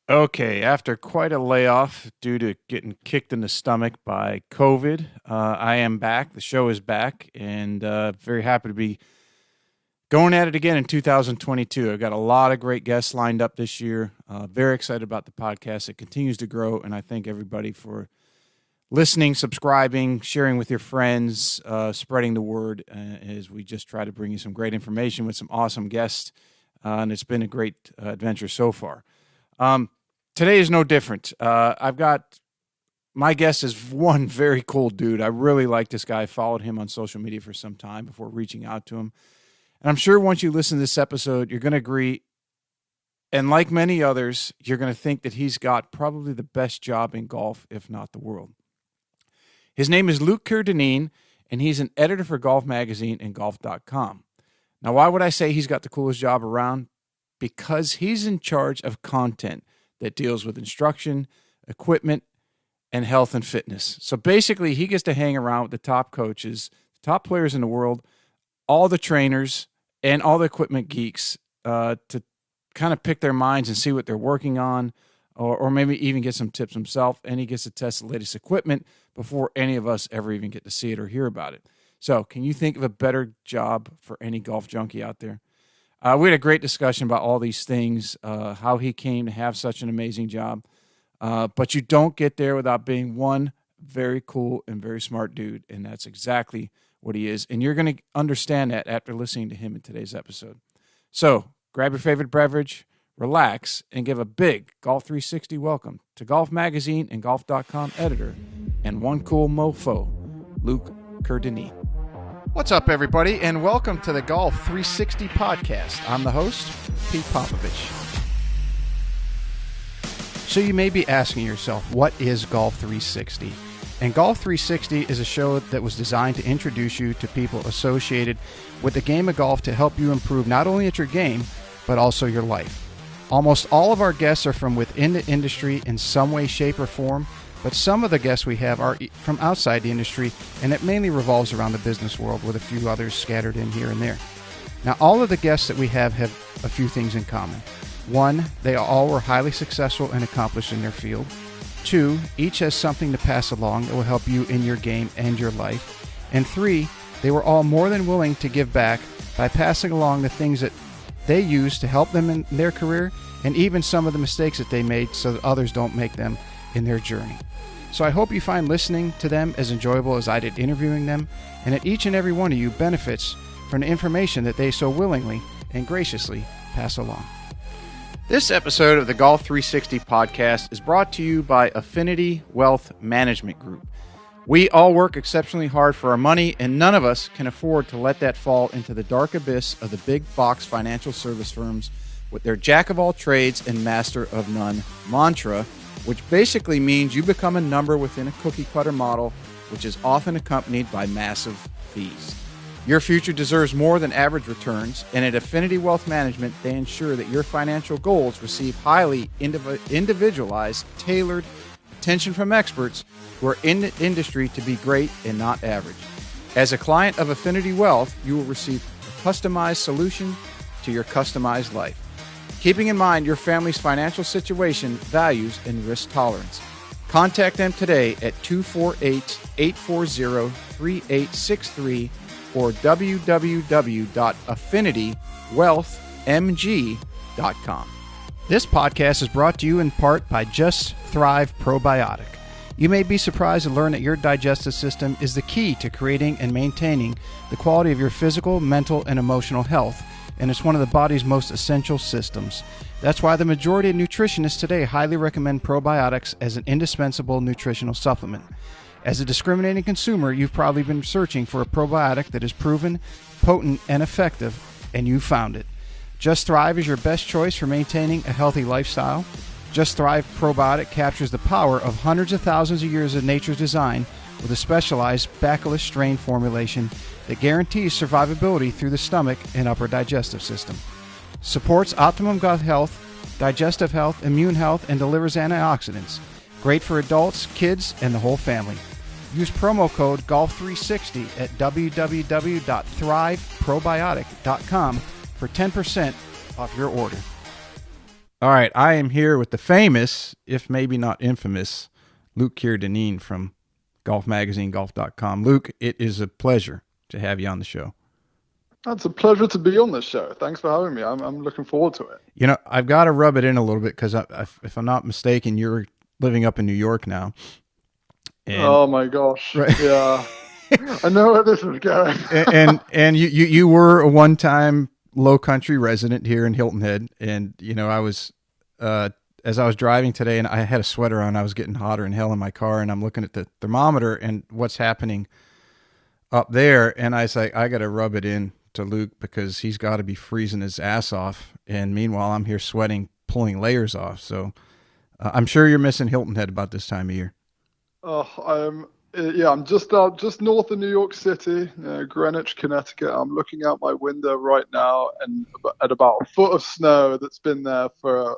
Okay, after quite a layoff due to getting kicked in the stomach by COVID, I am back. The show is back, and very happy to be going at it again in 2022. I've got a lot of great guests lined up this year. Very excited about the podcast. It continues to grow, and I thank everybody for listening, subscribing, sharing with your friends, spreading the word as we just try to bring you some great information with some awesome guests, and it's been a great adventure so far. Today is no different. I've got my guest is one very cool dude. I really like this guy. I followed him on social media for some time before reaching out to him. And I'm sure once you listen to this episode, you're going to agree. And like many others, you're going to think that he's got probably the best job in golf, if not the world. His name is Kerr-Dineen, and he's an editor for Golf Magazine and Golf.com. Now, why would I say he's got the coolest job around? Because he's in charge of content that deals with instruction, equipment, and health and fitness. So basically, he gets to hang around with the top coaches, top players in the world, all the trainers, and all the equipment geeks to kind of pick their minds and see what they're working on, or maybe even get some tips himself, and he gets to test the latest equipment before any of us ever even get to see it or hear about it. So can you think of a better job for any golf junkie out there? We had a great discussion about all these things, how he came to have such an amazing job. But you don't get there without being one very cool and very smart dude, and that's exactly what he is. And you're going to understand that after listening to him in today's episode. So grab your favorite beverage, relax, and give a big Golf 360 welcome to Golf Magazine and Golf.com editor and one cool mofo, Kerr-Dineen. What's up, everybody, and welcome to the Golf 360 podcast. I'm the host, Pete Popovich. So you may be asking yourself, what is Golf 360? And Golf 360 is a show that was designed to introduce you to people associated with the game of golf to help you improve not only at your game, but also your life. Almost all of our guests are from within the industry in some way, shape, or form, but some of the guests we have are from outside the industry, and it mainly revolves around the business world with a few others scattered in here and there. Now, all of the guests that we have a few things in common. One, they all were highly successful and accomplished in their field. Two, each has something to pass along that will help you in your game and your life. And three, they were all more than willing to give back by passing along the things that they use to help them in their career, and even some of the mistakes that they made so that others don't make them in their journey. So I hope you find listening to them as enjoyable as I did interviewing them, and that each and every one of you benefits from the information that they so willingly and graciously pass along. This episode of the Golf 360 podcast is brought to you by Affinity Wealth Management Group. We all work exceptionally hard for our money, and none of us can afford to let that fall into the dark abyss of the big box financial service firms with their jack of all trades and master of none mantra, which basically means you become a number within a cookie-cutter model, which is often accompanied by massive fees. Your future deserves more than average returns, and at Affinity Wealth Management, they ensure that your financial goals receive highly individualized, tailored attention from experts who are in the industry to be great and not average. As a client of Affinity Wealth, you will receive a customized solution to your customized life, keeping in mind your family's financial situation, values, and risk tolerance. Contact them today at 248-840-3863 or www.affinitywealthmg.com. This podcast is brought to you in part by Just Thrive Probiotic. You may be surprised to learn that your digestive system is the key to creating and maintaining the quality of your physical, mental, and emotional health, and it's one of the body's most essential systems. That's why the majority of nutritionists today highly recommend probiotics as an indispensable nutritional supplement. As a discriminating consumer, you've probably been searching for a probiotic that is proven, potent, and effective, and you found it. Just Thrive is your best choice for maintaining a healthy lifestyle. Just Thrive Probiotic captures the power of hundreds of thousands of years of nature's design with a specialized bacillus strain formulation that guarantees survivability through the stomach and upper digestive system. Supports optimum gut health, digestive health, immune health, and delivers antioxidants. Great for adults, kids, and the whole family. Use promo code GOLF360 at www.thriveprobiotic.com for 10% off your order. All right, I am here with the famous, if maybe not infamous, Luke Kerr-Dineen from Golf Magazine, golf.com. Luke, it is a pleasure to have you on the show. It's a pleasure to be on this show. Thanks for having me. I'm looking forward to it. You know, I've got to rub it in a little bit because, if I'm not mistaken, you're living up in New York now. And Oh my gosh. right. Yeah. I know where this is going. and you were a one-time low country resident here in Hilton Head, and I was as I was driving today, and I had a sweater on. I was getting hotter than hell in my car, and I'm looking at the thermometer and what's happening up there, and I was like, I got to rub it in to Luke because he's got to be freezing his ass off, and meanwhile I'm here sweating, pulling layers off. So I'm sure you're missing Hilton Head about this time of year. Oh, I'm just north of New York City, Greenwich, Connecticut. I'm looking out my window right now, and at about a foot of snow that's been there for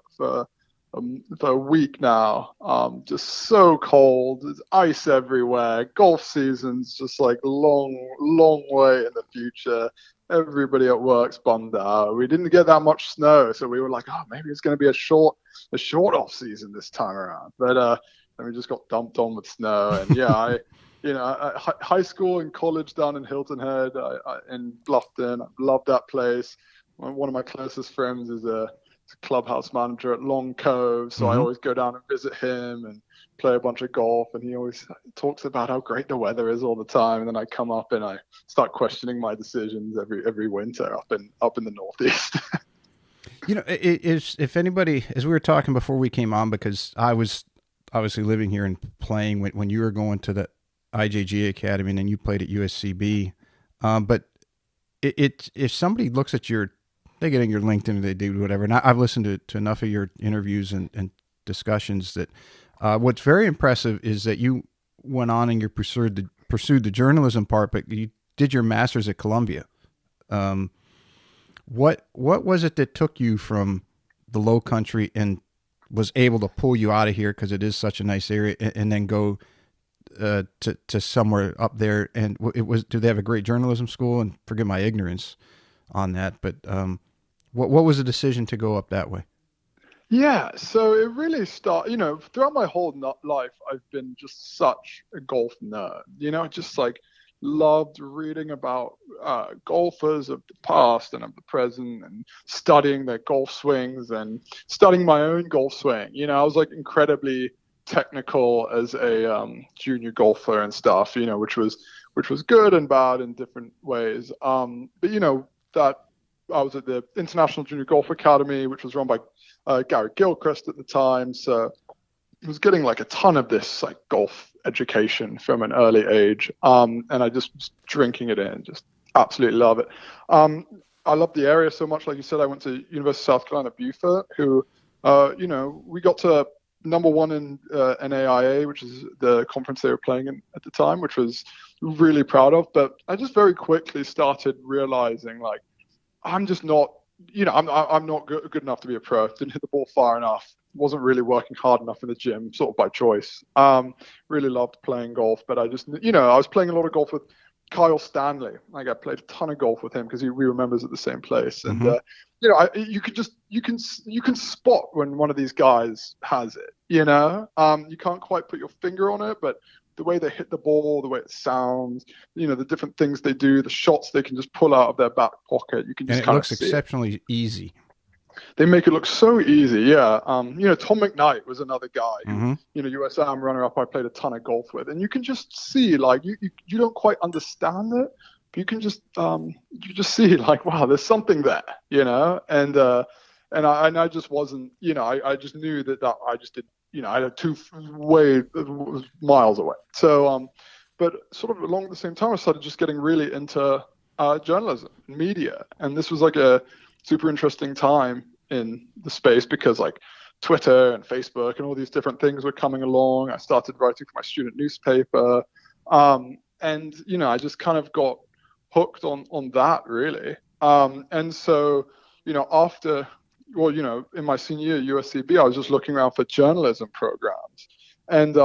a week now. Just so cold. There's ice everywhere. Golf season's just like long way in the future. Everybody at work's bummed out. We didn't get that much snow, so we were like, oh, maybe it's going to be a short off season this time around. But and we just got dumped on with snow. And yeah, high school and college down in Hilton Head, in Bluffton. I love that place. One of my closest friends is a clubhouse manager at Long Cove, so I Mm-hmm. always go down and visit him and play a bunch of golf. And he always talks about how great the weather is all the time. And then I come up and I start questioning my decisions every winter up in the Northeast. It is, if anybody, as we were talking before we came on, because I was obviously living here and playing when you were going to the IJG Academy and then you played at USCB. But if somebody looks at they get in your LinkedIn or they do whatever. And I've listened to enough of your interviews and discussions that what's very impressive is that you went on and you pursued the journalism part, but you did your master's at Columbia. What was it that took you from the Low Country and was able to pull you out of here because it is such a nice area, and then go to somewhere up there? And do they have a great journalism school? And forgive my ignorance on that, but what was the decision to go up that way? Yeah, so it really throughout my whole life, I've been just such a golf nerd. Just like loved reading about golfers of the past and of the present and studying their golf swings and studying my own golf swing. I was like incredibly technical as a junior golfer and stuff, which was good and bad in different ways. But that I was at the International Junior Golf Academy, which was run by Gary Gilchrist at the time. So I was getting like a ton of this like golf education from an early age. And I just was drinking it in, just absolutely love it. I love the area so much. Like you said, I went to University of South Carolina, Beaufort, who, we got to number one in NAIA, which is the conference they were playing in at the time, which was really proud of. But I just very quickly started realizing like, I'm just not, I'm not good enough to be a pro. Didn't hit the ball far enough. Wasn't really working hard enough in the gym, sort of by choice. Really loved playing golf, but I just, I was playing a lot of golf with Kyle Stanley. Like I played a ton of golf with him because we were members at the same place. And, Mm-hmm. you can spot when one of these guys has it, you can't quite put your finger on it, but the way they hit the ball, the way it sounds, the different things they do, the shots they can just pull out of their back pocket. You can And just it kind of looks see it. exceptionally easy. They make it look so easy. Yeah. Tom McKnight was another guy who, Mm-hmm. USAM runner up I played a ton of golf with. And you can just see, like, you don't quite understand it, but you just see, like, wow, there's something there, And I just wasn't, I just knew that I just did, I had two way miles away. So, but sort of along the same time, I started just getting really into journalism, media. And this was like a super interesting time in the space because like Twitter and Facebook and all these different things were coming along. I started writing for my student newspaper. And, I just kind of got hooked on that really. And so, after, in my senior year at USCB, I was just looking around for journalism programs. And,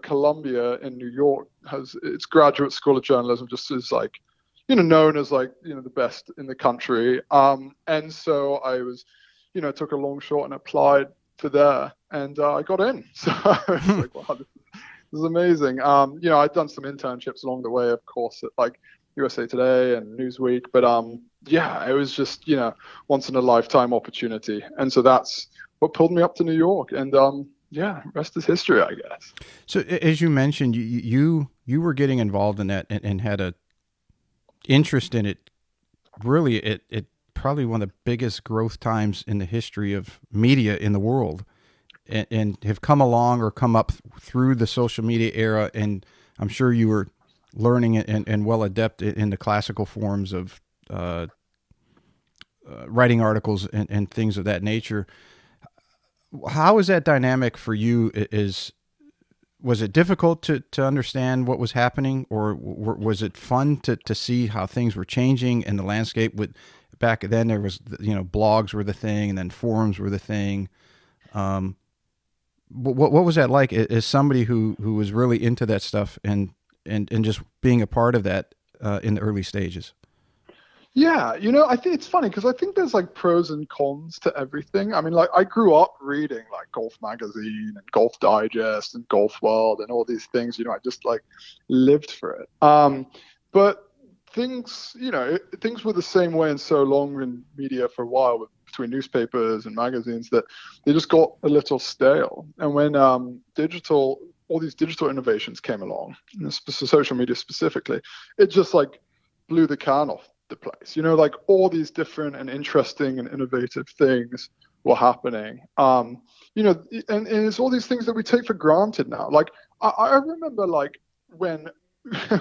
Columbia in New York has its graduate school of journalism just is like, known as like, the best in the country. And so I was, took a long shot and applied for there, and I got in. So it's like, wow, this is amazing. I'd done some internships along the way, of course, at like USA Today and Newsweek, but it was just once in a lifetime opportunity, and so that's what pulled me up to New York, and rest is history, I guess. So as you mentioned, you were getting involved in that and had a interest in it. Really, it probably one of the biggest growth times in the history of media in the world, and have come along or come up through the social media era. And I'm sure you were learning and well adept in the classical forms of writing articles and things of that nature. How is that dynamic for you? Was it difficult to understand what was happening, or was it fun to see how things were changing and the landscape? Back then there was, blogs were the thing, and then forums were the thing. What was that like as somebody who was really into that stuff and just being a part of that in the early stages? Yeah, I think it's funny because I think there's like pros and cons to everything. I mean, like I grew up reading like Golf Magazine and Golf Digest and Golf World and all these things. I just like lived for it. But things were the same way and so long in media for a while between newspapers and magazines that they just got a little stale. And when all these digital innovations came along, social media specifically, it just like blew the can off the place. Like all these different and interesting and innovative things were happening. And it's all these things that we take for granted now. Like I remember like when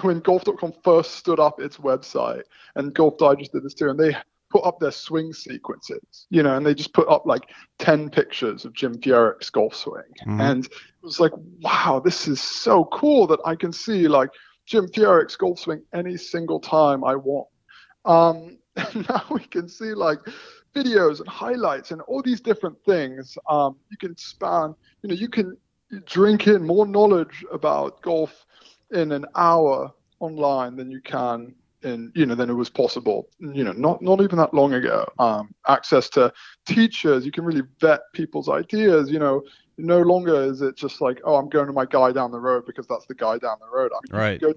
when golf.com first stood up its website, and Golf Digest did this too, and they put up their swing sequences, and they just put up like 10 pictures of Jim Furyk's golf swing. Mm-hmm. And it was like, wow, this is so cool that I can see like Jim Furyk's golf swing any single time I want. And now we can see like videos and highlights and all these different things. You can span, you can drink in more knowledge about golf in an hour online than you can than it was possible, not even that long ago. Access to teachers, you can really vet people's ideas, no longer is it just like, oh, I'm going to my guy down the road because that's the guy down the road. I mean, right. You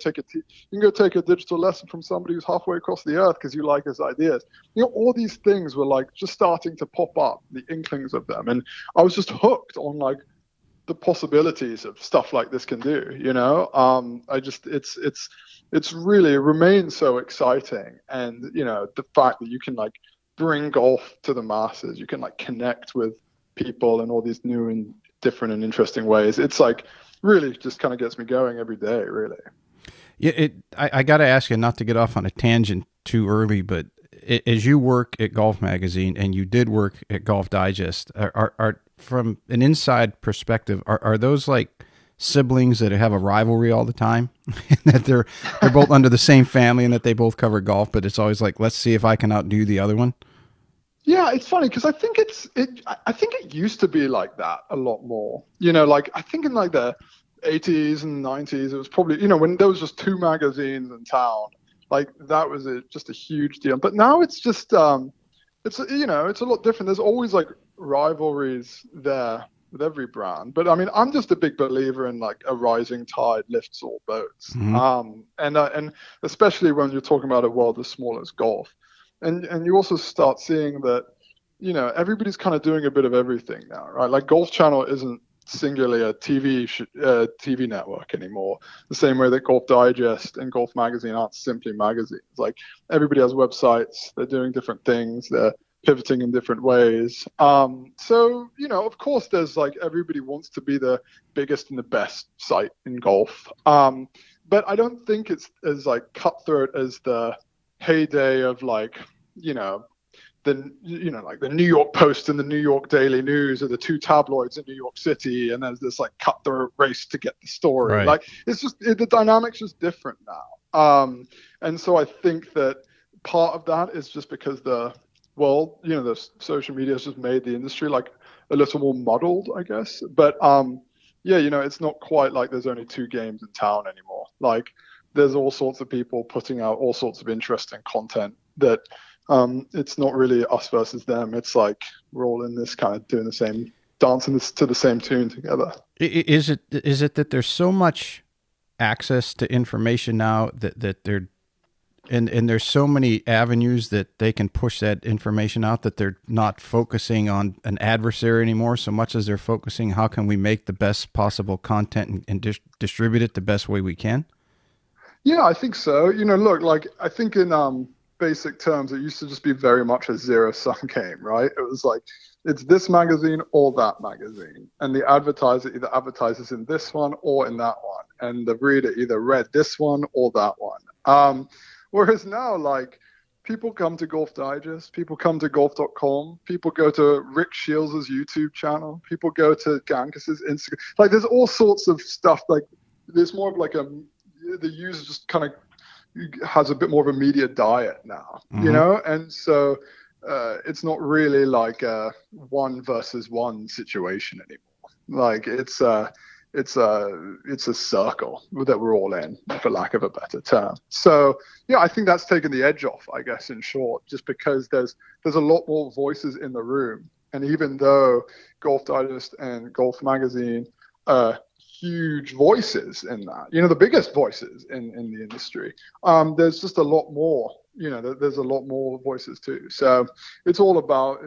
can go take a digital lesson from somebody who's halfway across the earth because you like his ideas. All these things were like just starting to pop up, the inklings of them. And I was just hooked on like the possibilities of stuff like this can do, it's really, it remains so exciting. And, the fact that you can like bring golf to the masses, you can like connect with people in all these new and different and interesting ways. It's like really just kind of gets me going every day, really. Yeah, I got to ask you, not to get off on a tangent too early, but as you work at Golf Magazine and you did work at Golf Digest, are from an inside perspective, are those like siblings that have a rivalry all the time? That they're both under the same family and that they both cover golf, but it's always like, let's see if I can outdo the other one? Yeah, it's funny because I think it used to be like that a lot more. Like I think in like the 80s and 90s, it was probably, when there was just two magazines in town, like that was just a huge deal. But now it's just, it's a lot different. There's always like rivalries there with every brand. But I mean, I'm just a big believer in like a rising tide lifts all boats. Mm-hmm. And especially when you're talking about a world as small as golf. And you also start seeing that, everybody's kind of doing a bit of everything now, right? Like Golf Channel isn't singularly a TV network anymore, the same way that Golf Digest and Golf Magazine aren't simply magazines. Like everybody has websites, they're doing different things, they're pivoting in different ways. So, of course there's like, everybody wants to be the biggest and the best site in golf. But I don't think it's as like cutthroat as the heyday of like, like the New York Post and the New York Daily News are the two tabloids in New York City, and there's this like cutthroat race to get the story. Right. Like it's just the dynamic's just different now. And so I think that part of that is just because the social media has just made the industry like a little more muddled, I guess. But it's not quite like there's only two games in town anymore. Like there's all sorts of people putting out all sorts of interesting content that It's not really us versus them. It's like we're all in this kind of doing the same, dancing this to the same tune together. Is it that there's so much access to information now that they're and there's so many avenues that they can push that information out that they're not focusing on an adversary anymore so much as they're focusing how can we make the best possible content and distribute it the best way we can? Yeah, I think so. Look, like I think in basic terms, it used to just be very much a zero-sum game, right? It was like it's this magazine or that magazine, and the advertiser either advertises in this one or in that one, and the reader either read this one or that one. Whereas now, like people come to Golf Digest, people come to golf.com, people go to Rick Shields' YouTube channel, people go to Gankas's Instagram. Like there's all sorts of stuff. Like there's more of like the user just kind of has a bit more of a media diet now, and so it's not really like a one versus one situation anymore. Like it's a circle that we're all in, for lack of a better term. So yeah, I think that's taken the edge off, I guess, in short, just because there's a lot more voices in the room, and even though Golf Digest and Golf Magazine huge voices in that, the biggest voices in the industry. There's just a lot more, there's a lot more voices too. So it's all about,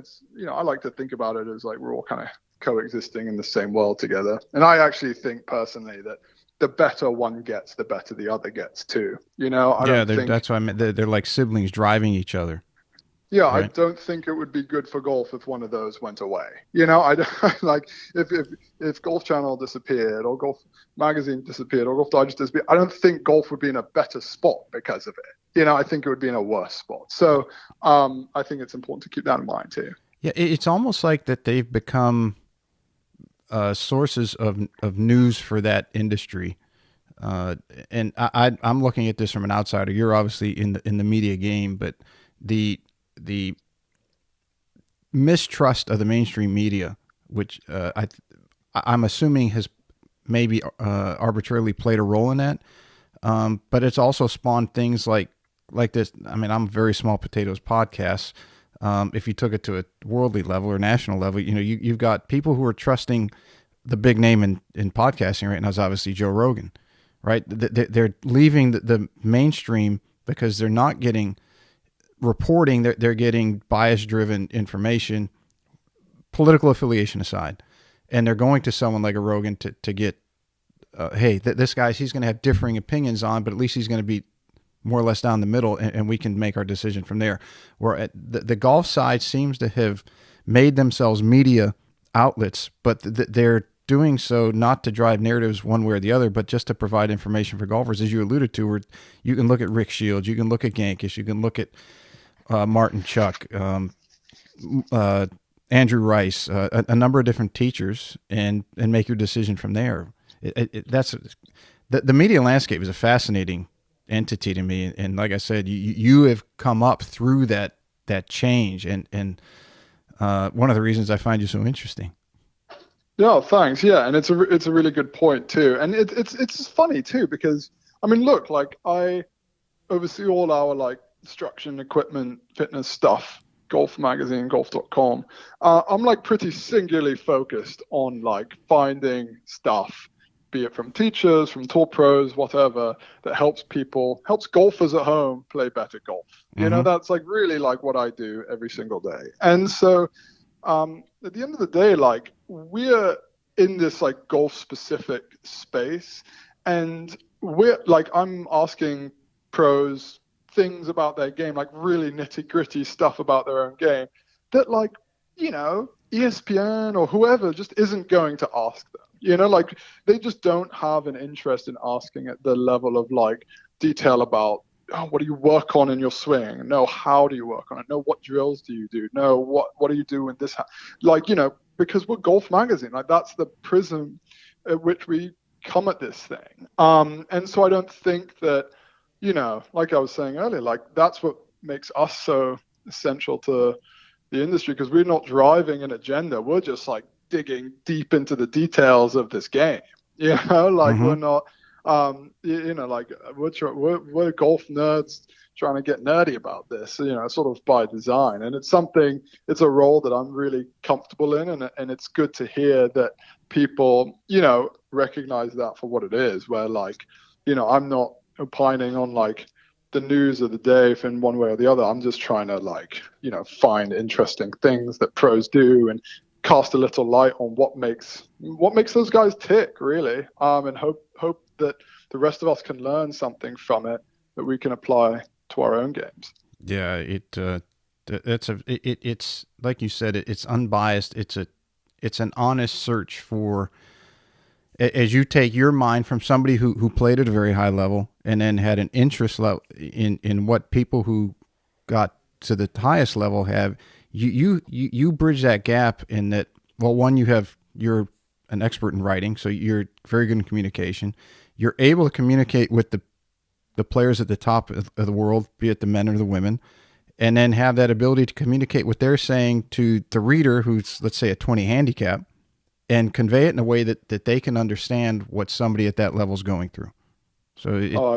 I like to think about it as like we're all kind of coexisting in the same world together. And I actually think personally that the better one gets, the better the other gets too. That's what I meant. They're like siblings driving each other. Yeah, right? I don't think it would be good for golf if one of those went away. I don't, like if Golf Channel disappeared or Golf Magazine disappeared or Golf Digest disappeared, I don't think golf would be in a better spot because of it. I think it would be in a worse spot. So I think it's important to keep that in mind too. Yeah, it's almost like that they've become sources of news for that industry. And I'm looking at this from an outsider. You're obviously in the media game, but the mistrust of the mainstream media, which I'm assuming has maybe arbitrarily played a role in that, but it's also spawned things like this. I mean, I'm Very Small Potatoes podcasts. If you took it to a worldly level or national level, you've got people who are trusting the big name in podcasting right now is obviously Joe Rogan, right? They're leaving the mainstream because they're not getting reporting, they're getting bias-driven information, political affiliation aside, and they're going to someone like a Rogan to get, hey, this guy's, he's going to have differing opinions on, but at least he's going to be more or less down the middle, and we can make our decision from there. Where at the golf side seems to have made themselves media outlets, but they're doing so not to drive narratives one way or the other, but just to provide information for golfers, as you alluded to, where you can look at Rick Shields, you can look at Gankish, you can look at Martin Chuck, Andrew Rice, a number of different teachers, and make your decision from there. That's the media landscape is a fascinating entity to me, and like I said, you have come up through that change, and one of the reasons I find you so interesting. Yeah, thanks. Yeah, and it's a really good point too, and it's funny too because I mean, look, like I oversee all our like instruction, equipment, fitness stuff, Golf Magazine, golf.com. I'm like pretty singularly focused on like finding stuff, be it from teachers, from tour pros, whatever, that helps golfers at home play better golf. That's like really like what I do every single day. And so at the end of the day, like we're in this like golf specific space, and we're like, I'm asking pros things about their game, like really nitty gritty stuff about their own game that like, ESPN or whoever just isn't going to ask them. Like they just don't have an interest in asking at the level of like detail about, oh, what do you work on in your swing? No, how do you work on it? No, what drills do you do? No, what do you do in this? Like, because we're Golf Magazine, like that's the prism at which we come at this thing. And so I don't think that, like I was saying earlier, like that's what makes us so essential to the industry, because we're not driving an agenda. We're just like digging deep into the details of this game. Like we're not Like we're golf nerds trying to get nerdy about this, sort of by design. And it's a role that I'm really comfortable in. And it's good to hear that people, recognize that for what it is, where like, I'm not opining on like the news of the day in one way or the other. I'm just trying to like, find interesting things that pros do and cast a little light on what makes those guys tick, really. And hope that the rest of us can learn something from it that we can apply to our own games. Yeah, it's like you said, it's unbiased. It's an honest search for, as you take your mind from somebody who played at a very high level and then had an interest level in what people who got to the highest level have. You bridge that gap in that. Well, one, you're an expert in writing, so you're very good in communication. You're able to communicate with the players at the top of the world, be it the men or the women, and then have that ability to communicate what they're saying to the reader who's, let's say, a 20 handicap, and convey it in a way that they can understand what somebody at that level is going through. So Oh,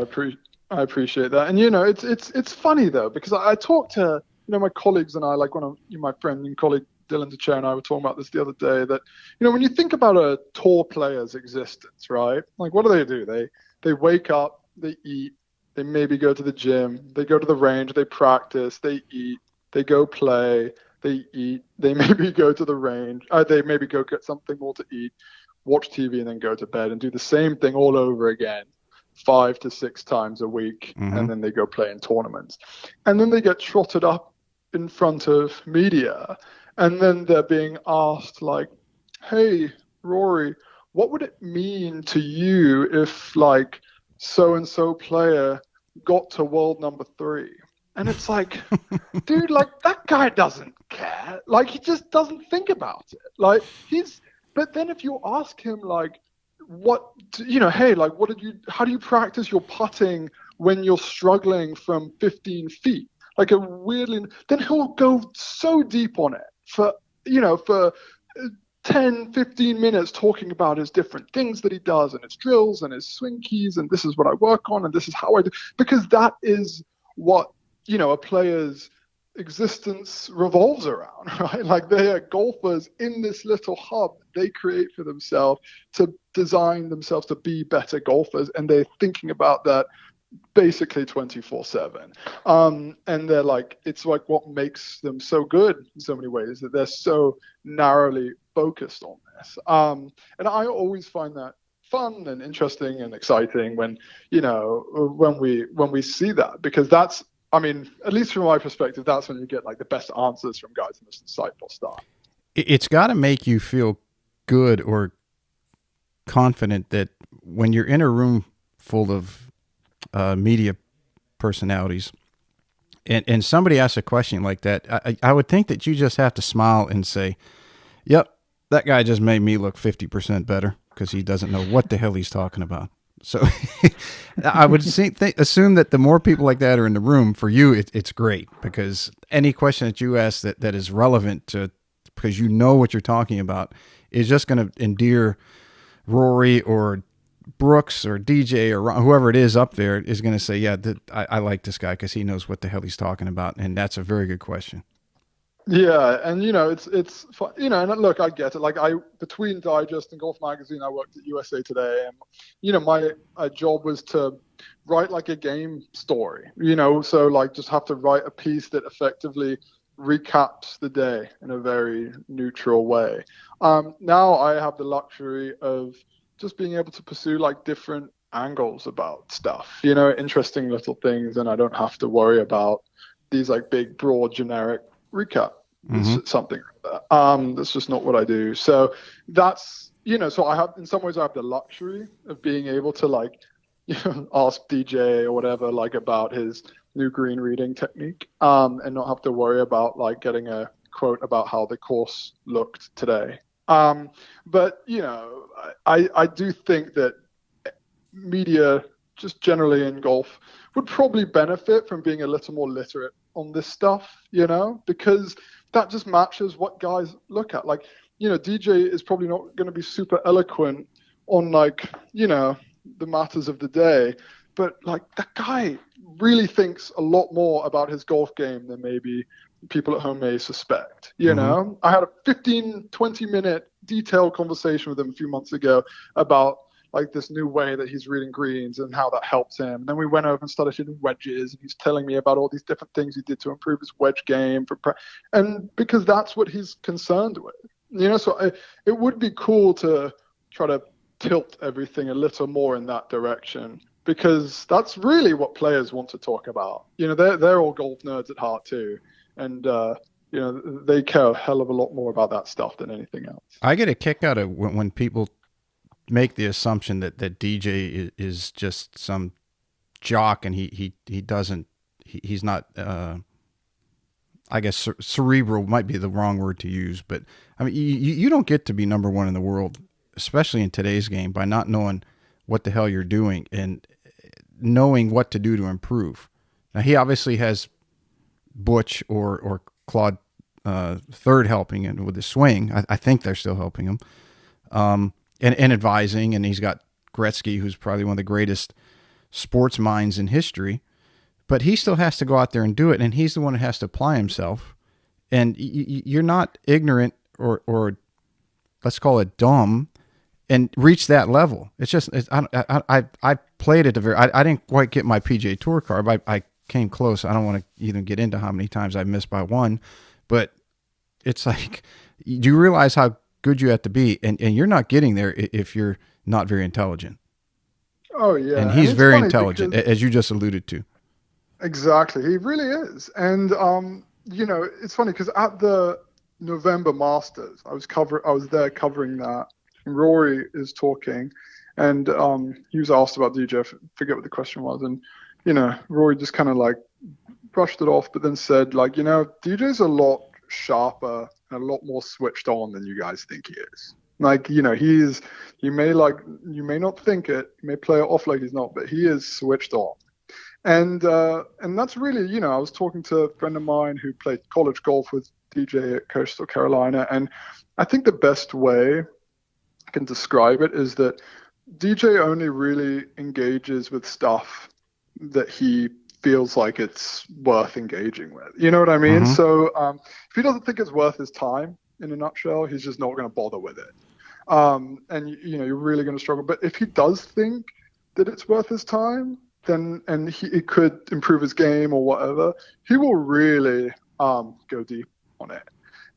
I appreciate that. And it's funny though, because I talk to my colleagues, and I like my friend and colleague Dylan DeChair and I were talking about this the other day, that when you think about a tour player's existence, right? Like, what do? They wake up, they eat, they maybe go to the gym, they go to the range, they practice, they eat, they go play, they eat, they maybe go to the range, they maybe go get something more to eat, watch TV, and then go to bed and do the same thing all over again 5 to 6 times a week. mm-hmm. And then they go play in tournaments. And then they get trotted up in front of media. And then they're being asked, like, hey, Rory, what would it mean to you if, like, so-and-so player got to world number 3? And it's like, dude, like, that guy doesn't care. Like, he just doesn't think about it. Like, but then if you ask him, like, hey, like, how do you practice your putting when you're struggling from 15 feet? Like, then he'll go so deep on it for 10, 15 minutes talking about his different things that he does and his drills and his swing keys. And this is what I work on. And this is how I do, because that is what, a player's existence revolves around, right? Like, they are golfers in this little hub they create for themselves to design themselves to be better golfers, and they're thinking about that basically 24/7. And they're like, it's like what makes them so good in so many ways, that they're so narrowly focused on this. And I always find that fun and interesting and exciting when we see that, because that's, I mean, at least from my perspective, that's when you get like the best answers from guys in this insightful stuff. It's got to make you feel good or confident that when you're in a room full of media personalities and somebody asks a question like that, I would think that you just have to smile and say, yep, that guy just made me look 50% better because he doesn't know what the hell he's talking about. So I would assume that the more people like that are in the room, for you, it's great, because any question that you ask that is relevant to, because you know what you're talking about, is just going to endear Rory or Brooks or DJ or whoever it is up there is going to say, yeah, I like this guy because he knows what the hell he's talking about. And that's a very good question. Yeah, and it's fun, and look, I get it. Like, between Digest and Golf Magazine, I worked at USA Today, and my job was to write like a game story. So like just have to write a piece that effectively recaps the day in a very neutral way. Now I have the luxury of just being able to pursue like different angles about stuff, interesting little things, and I don't have to worry about these like big, broad, generic recap. Mm-hmm. It's something like that. That's just not what I do. So that's, so I have, in some ways, I have the luxury of being able to like, ask DJ or whatever, like, about his new green reading technique, and not have to worry about like getting a quote about how the course looked today. But I do think that media, just generally in golf, would probably benefit from being a little more literate on this stuff, because that just matches what guys look at. Like, DJ is probably not going to be super eloquent on like, the matters of the day. But like that guy really thinks a lot more about his golf game than maybe people at home may suspect. You know, I had a 15, 20-minute detailed conversation with him a few months ago about like this new way that he's reading greens and how that helps him. And then we went over and started hitting wedges, and he's telling me about all these different things he did to improve his wedge game and because that's what he's concerned with. You know, so it would be cool to try to tilt everything a little more in that direction, because that's really what players want to talk about. You know, they're all golf nerds at heart too, and you know, they care a hell of a lot more about that stuff than anything else. I get a kick out of when people make the assumption that DJ is just some jock, and he doesn't, he's not. I guess cerebral might be the wrong word to use, but I mean, you don't get to be number one in the world, especially in today's game, by not knowing what the hell you're doing and knowing what to do to improve. Now, he obviously has Butch or Claude third helping him with the swing. I think they're still helping him, and advising, and he's got Gretzky, who's probably one of the greatest sports minds in history. But he still has to go out there and do it, and he's the one who has to apply himself. And you're not ignorant or let's call it dumb, and reach that level. It's just I played it I didn't quite get my PGA Tour card, but I came close. I don't want to even get into how many times I missed by one, but it's like, do you realize how good you have to be? And you're not getting there if you're not very intelligent. Oh yeah, and he's very intelligent, as you just alluded to. Exactly, he really is. And you know, it's funny because at the November Masters, I was there covering that. And Rory is talking, and he was asked about DJ. I forget what the question was, and you know, Rory just kind of like brushed it off, but then said, like, you know, DJ's a lot sharper and a lot more switched on than you guys think he is. Like, you know, you may not think it, you may play it off like he's not, but he is switched on. And that's really, you know, I was talking to a friend of mine who played college golf with DJ at Coastal Carolina, and I think the best way I can describe it is that DJ only really engages with stuff that he feels like it's worth engaging with. You know what I mean? So if he doesn't think it's worth his time, in a nutshell, he's just not going to bother with it. And, you know, you're really going to struggle. But if he does think that it's worth his time, then it could improve his game or whatever, he will really go deep on it.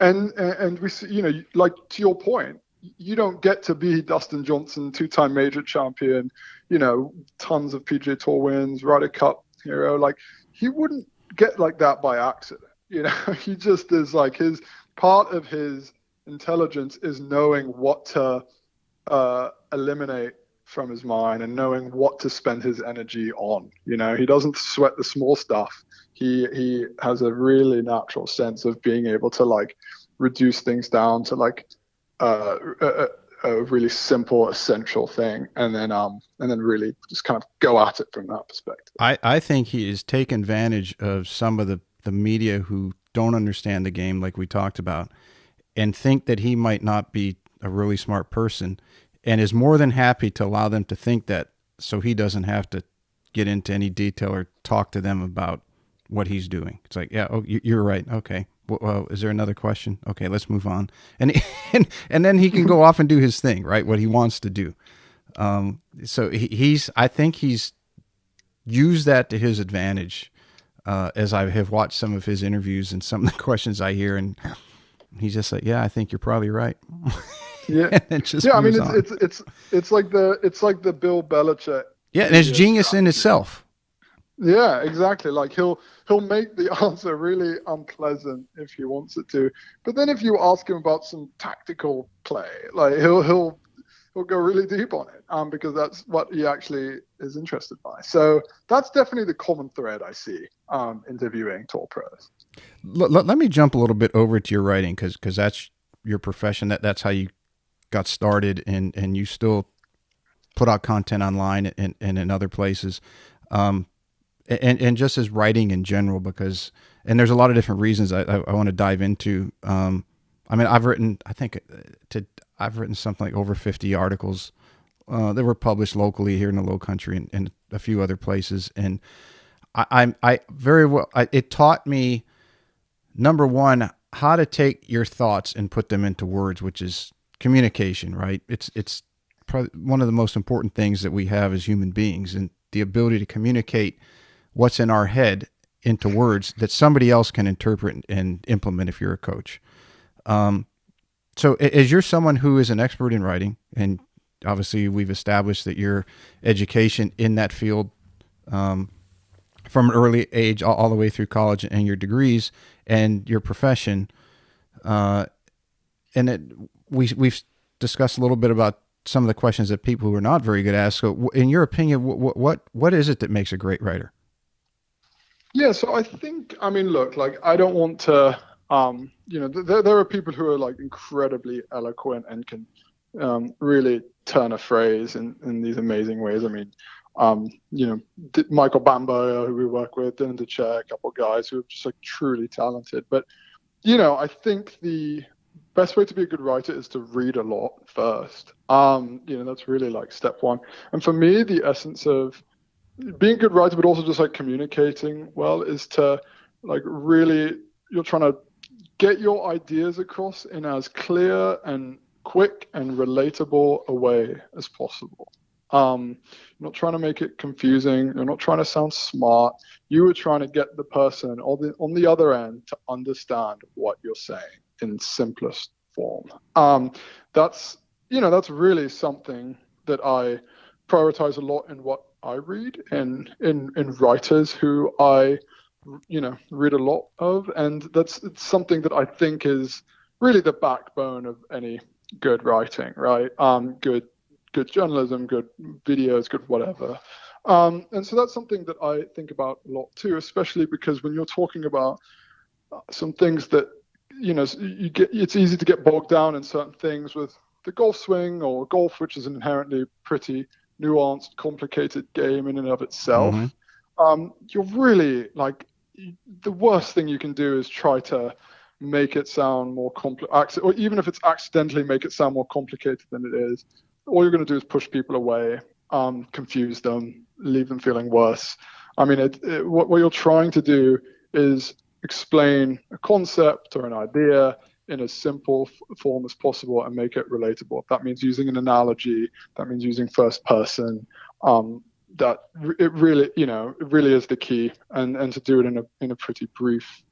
And we see, you know, like to your point, you don't get to be Dustin Johnson, two-time major champion, you know, tons of PGA Tour wins, Ryder Cup hero. Like, he wouldn't get like that by accident. You know, he just is like, his part of his intelligence is knowing what to eliminate from his mind and knowing what to spend his energy on. You know, he doesn't sweat the small stuff. He has a really natural sense of being able to like reduce things down to like a really simple, essential thing, and then really just kind of go at it from that perspective. I think he has taken advantage of some of the media who don't understand the game, like we talked about, and think that he might not be a really smart person, and is more than happy to allow them to think that, so he doesn't have to get into any detail or talk to them about what he's doing. It's like, yeah, oh, you're right. Okay. Well, is there another question? Okay, let's move on. And then he can go off and do his thing, right? What he wants to do. So I think he's used that to his advantage, as I have watched some of his interviews and some of the questions I hear, and he's just like, yeah, I think you're probably right. Yeah. I mean, it's like the Bill Belichick. Yeah, and it's genius in itself. Yeah, exactly. Like he'll make the answer really unpleasant if he wants it to, but then if you ask him about some tactical play, like he'll go really deep on it, because that's what he actually is interested by. So that's definitely the common thread I see interviewing tour pros. Let me jump a little bit over to your writing, because that's your profession. That's how you got started, and you still put out content online and in other places. And just as writing in general, because, and there's a lot of different reasons I want to dive into. I mean, I've written something like over 50 articles that were published locally here in the Low Country and a few other places. And I very well, it taught me, number one, how to take your thoughts and put them into words, which is communication, right? It's probably one of the most important things that we have as human beings, and the ability to communicate what's in our head into words that somebody else can interpret and implement if you're a coach. So as you're someone who is an expert in writing, and obviously we've established that your education in that field from an early age all the way through college and your degrees and your profession, we've discussed a little bit about some of the questions that people who are not very good ask. So in your opinion, what is it that makes a great writer? Yeah, so I mean, look, like I don't want to, there are people who are like incredibly eloquent and can really turn a phrase in these amazing ways. I mean, Michael Bambo, who we work with, Dylan DeChere, a couple of guys who are just like truly talented. But, I think the best way to be a good writer is to read a lot first. That's really like step one. And for me, the essence of being a good writer, but also just like communicating well, is to like really, you're trying to get your ideas across in as clear and quick and relatable a way as possible. You're not trying to make it confusing. You're not trying to sound smart. You are trying to get the person on the other end to understand what you're saying in simplest form. That's really something that I prioritize a lot in what I read in writers who I read a lot of, and it's something that I think is really the backbone of any good writing, right? Good journalism, good videos, good whatever. And so that's something that I think about a lot too, especially because when you're talking about some things that it's easy to get bogged down in certain things with the golf swing or golf, which is an inherently pretty nuanced, complicated game in and of itself. Mm-hmm. You're really like, the worst thing you can do is try to make it sound more complex, or even if it's accidentally make it sound more complicated than it is. All you're going to do is push people away, confuse them, leave them feeling worse. I mean, what you're trying to do is explain a concept or an idea in as simple form as possible and make it relatable. If that means using an analogy, that means using first person. That it really is the key, and to do it in a pretty brief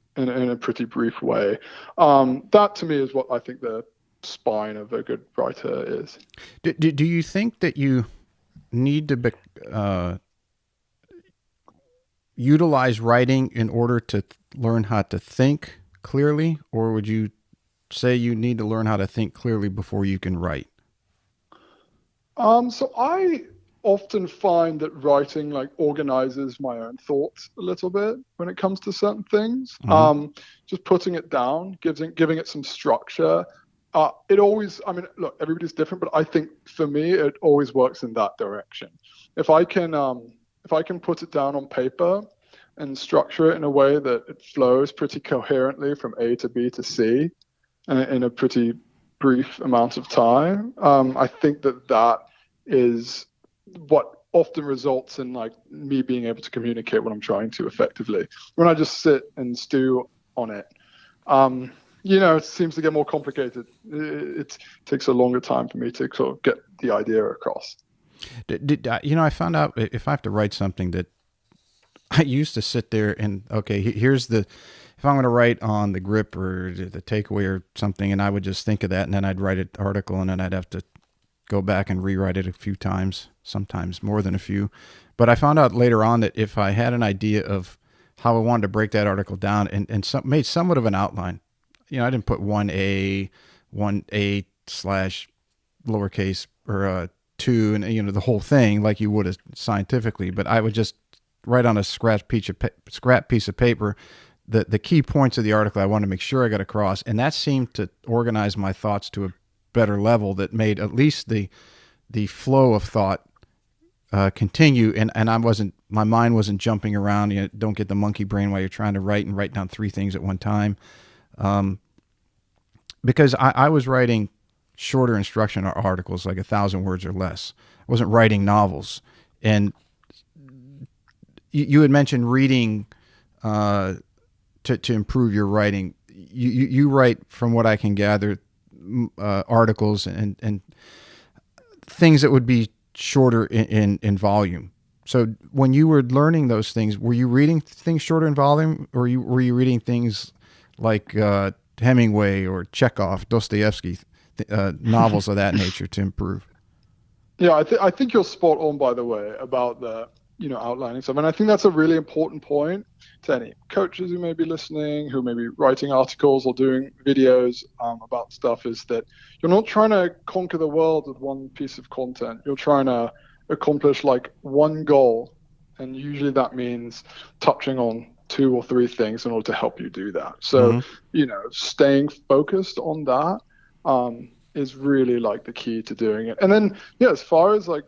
way. That to me is what I think the spine of a good writer is. Do you think that you need to utilize writing in order to learn how to think clearly, or would you say you need to learn how to think clearly before you can write? So I often find that writing like organizes my own thoughts a little bit when it comes to certain things. Mm-hmm. Just putting it down, giving it some structure. It always, I mean, look, everybody's different, but I think for me, it always works in that direction. If I can put it down on paper and structure it in a way that it flows pretty coherently from A to B to C in a pretty brief amount of time, I think that is what often results in like me being able to communicate what I'm trying to effectively. When I just sit and stew on it, it seems to get more complicated. It takes a longer time for me to sort of get the idea across. I found out if I have to write something that I used to sit there and, okay, if I'm going to write on the grip or the takeaway or something, and I would just think of that, and then I'd write an article, and then I'd have to go back and rewrite it a few times, sometimes more than a few. But I found out later on that if I had an idea of how I wanted to break that article down and made somewhat of an outline, I didn't put 1A / lowercase or 2 and, the whole thing like you would scientifically, but I would just write on a scrap piece of paper the key points of the article I wanted to make sure I got across, and that seemed to organize my thoughts to a better level that made at least the flow of thought continue, and my mind wasn't jumping around. Don't get the monkey brain while you're trying to write down 3 things at one time, because I was writing shorter instruction articles, like 1,000 words or less. I wasn't writing novels. And you had mentioned reading to improve your writing. You write, from what I can gather, articles and things that would be shorter in volume. So when you were learning those things, were you reading things shorter in volume, or were you reading things like Hemingway or Chekhov, Dostoevsky, novels of that nature to improve? Yeah, I think you're spot on, by the way, about the outlining stuff, and I think that's a really important point to any coaches who may be listening, who may be writing articles or doing videos about stuff, is that you're not trying to conquer the world with one piece of content. You're trying to accomplish like one goal, and usually that means touching on 2 or 3 things in order to help you do that. So, staying focused on that is really like the key to doing it. And then, as far as like,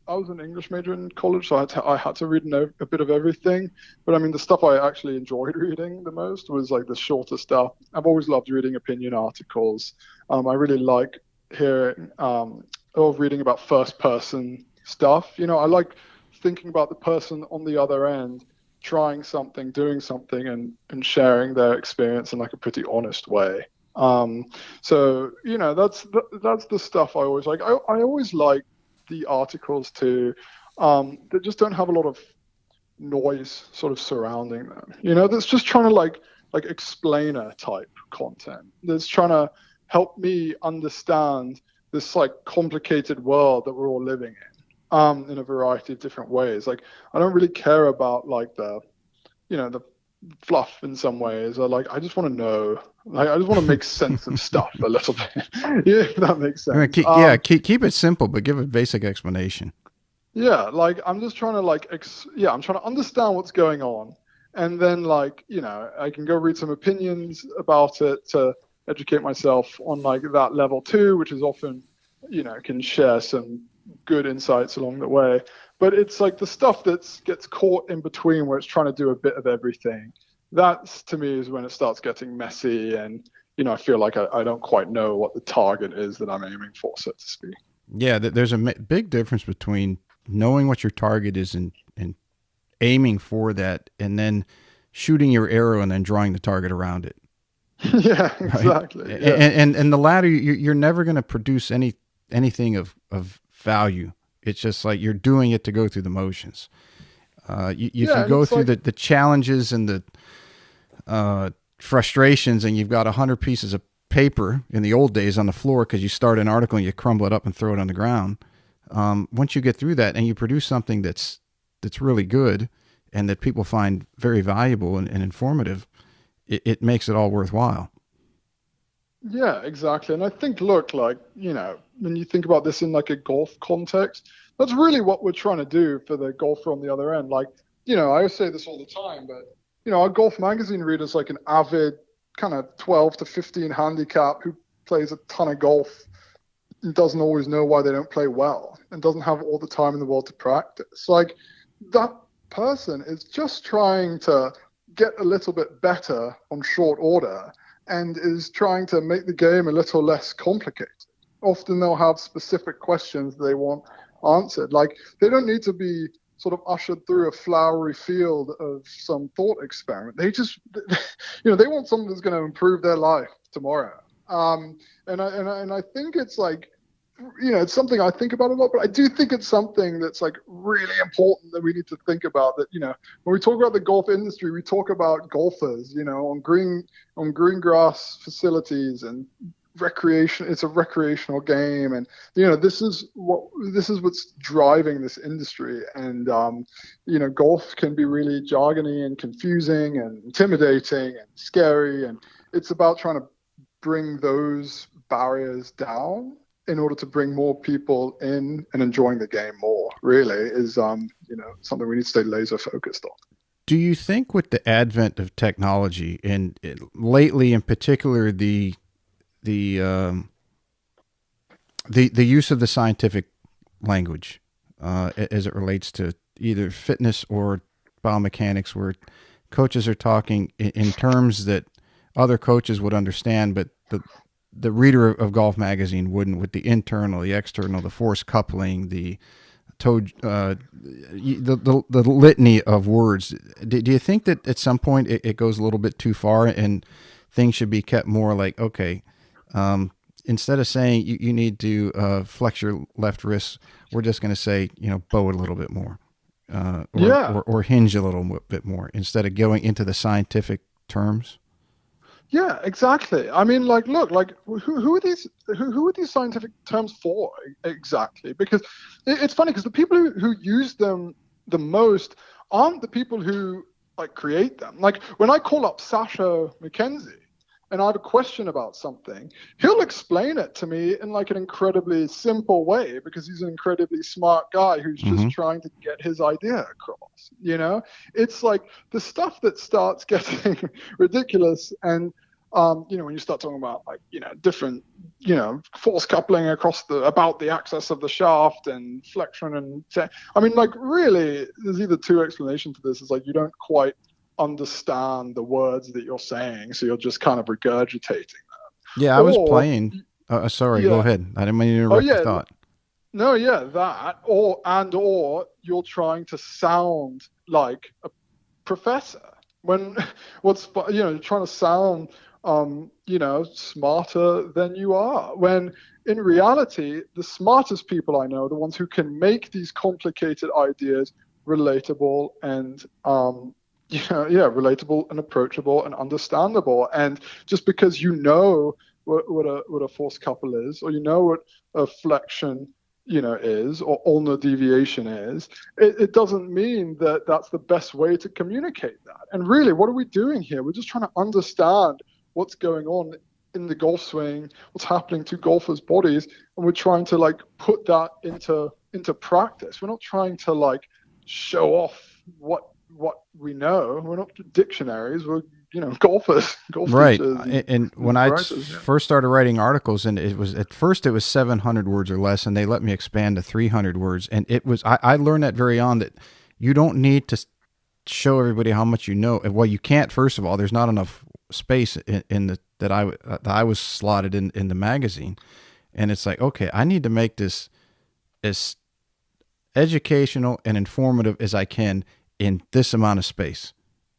I was an English major in college, so I had to read a bit of everything. But I mean, the stuff I actually enjoyed reading the most was like the shorter stuff. I've always loved reading opinion articles. I really like hearing or reading about first person stuff. I like thinking about the person on the other end trying something, doing something, and sharing their experience in like a pretty honest way. So that's the stuff I always like. I always like the articles too that just don't have a lot of noise sort of surrounding them. That's just trying to like explainer type content. That's trying to help me understand this like complicated world that we're all living in a variety of different ways. Like, I don't really care about like the fluff in some ways. I just want to know. Like, I just want to make sense of stuff a little bit. Yeah, if that makes sense. Keep it simple, but give a basic explanation. Yeah, like I'm just trying to I'm trying to understand what's going on, and then I can go read some opinions about it to educate myself on like that level too, which is often can share some good insights along the way. But it's like the stuff that gets caught in between, where it's trying to do a bit of everything. That's, to me, is when it starts getting messy, and I feel like I don't quite know what the target is that I'm aiming for, so to speak. Yeah, there's a big difference between knowing what your target is and aiming for that, and then shooting your arrow and then drawing the target around it. Yeah, exactly. Right? Yeah. And the latter, you're never going to produce anything of value. It's just like you're doing it to go through the motions. If you go through the challenges and the frustrations, and you've got 100 pieces of paper in the old days on the floor because you start an article and you crumble it up and throw it on the ground. Once you get through that and you produce something that's really good and that people find very valuable and informative, it makes it all worthwhile. Yeah, exactly. And I think, look, like, when you think about this in like a golf context, that's really what we're trying to do for the golfer on the other end. Like, I always say this all the time, but, our golf magazine reader's like an avid kind of 12 to 15 handicap who plays a ton of golf and doesn't always know why they don't play well and doesn't have all the time in the world to practice. Like, that person is just trying to get a little bit better on short order and is trying to make the game a little less complicated. Often they'll have specific questions they want answered. Like, they don't need to be sort of ushered through a flowery field of some thought experiment. They just, they want something that's going to improve their life tomorrow. And I think it's like, it's something I think about a lot, but I do think it's something that's like really important that we need to think about. That, when we talk about the golf industry, we talk about golfers, on green grass facilities and recreation. It's a recreational game, and this is what's driving this industry. And golf can be really jargony and confusing and intimidating and scary, and it's about trying to bring those barriers down in order to bring more people in and enjoying the game more, really, is something we need to stay laser focused on. Do you think with the advent of technology, and lately in particular the use of the scientific language as it relates to either fitness or biomechanics, where coaches are talking in terms that other coaches would understand, but the reader of Golf Magazine wouldn't, with the internal, the external, the force coupling, the toe, the litany of words. Do you think that at some point it goes a little bit too far and things should be kept more like, okay, instead of saying you need to flex your left wrist, we're just going to say, bow it a little bit more, or hinge a little bit more instead of going into the scientific terms? Yeah, exactly. I mean, like, look, like, who are these scientific terms for exactly? Because it's funny because the people who use them the most aren't the people who like create them. Like when I call up Sasha McKenzie and I have a question about something, he'll explain it to me in like an incredibly simple way because he's an incredibly smart guy who's just trying to get his idea across. It's like the stuff that starts getting ridiculous and when you start talking about like different force coupling about the axis of the shaft and flexion and I mean, like, really there's either two explanations to this. It's like you don't quite understand the words that you're saying, so you're just kind of regurgitating them. Yeah, I was playing. Sorry, yeah, go ahead. I didn't mean to interrupt your thought. No, yeah, that or you're trying to sound like a professor when trying to sound smarter than you are, when in reality the smartest people I know are the ones who can make these complicated ideas relatable and relatable and approachable and understandable. And just because what a force couple is, or what a flexion is, or ulnar deviation is, it doesn't mean that that's the best way to communicate that. And really, what are we doing here? We're just trying to understand what's going on in the golf swing, what's happening to golfers' bodies, and we're trying to like put that into practice. We're not trying to like show off what we know. We're not dictionaries. We're golfers, golf right. teachers. And when I first started writing articles, and it was 700 words or less, and they let me expand to 300 words, and I learned that very on that you don't need to show everybody how much you know. Well, you can't. First of all, there's not enough space that I was slotted in the magazine, and it's like, okay, I need to make this as educational and informative as I can in this amount of space.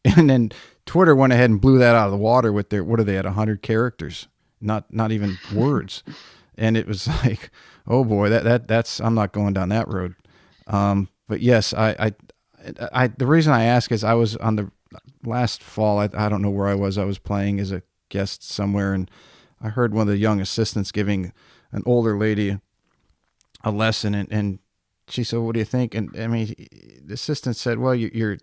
And then Twitter went ahead and blew that out of the water with their, what are they at, 100 characters, not even words. And it was like, oh boy, that's I'm not going down that road. But yes, I the reason I ask is I was on the last fall. I don't know where I was playing as a guest somewhere, and I heard one of the young assistants giving an older lady a lesson, and she said, "What do you think?" And I mean, the assistant said, "Well, your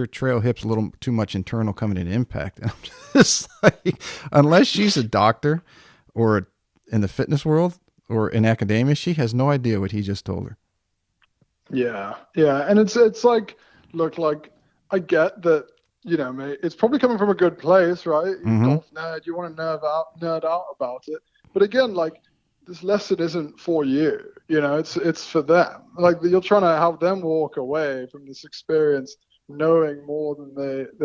trail hip's a little too much internal coming in impact." And I'm just like, unless she's a doctor or in the fitness world or in academia, she has no idea what he just told her. Yeah, and it's like, look, like I get that, mate, it's probably coming from a good place, right? You're a golf nerd, you want to nerd out about it. But again, like, this lesson isn't for you, it's for them. Like, you're trying to have them walk away from this experience knowing more than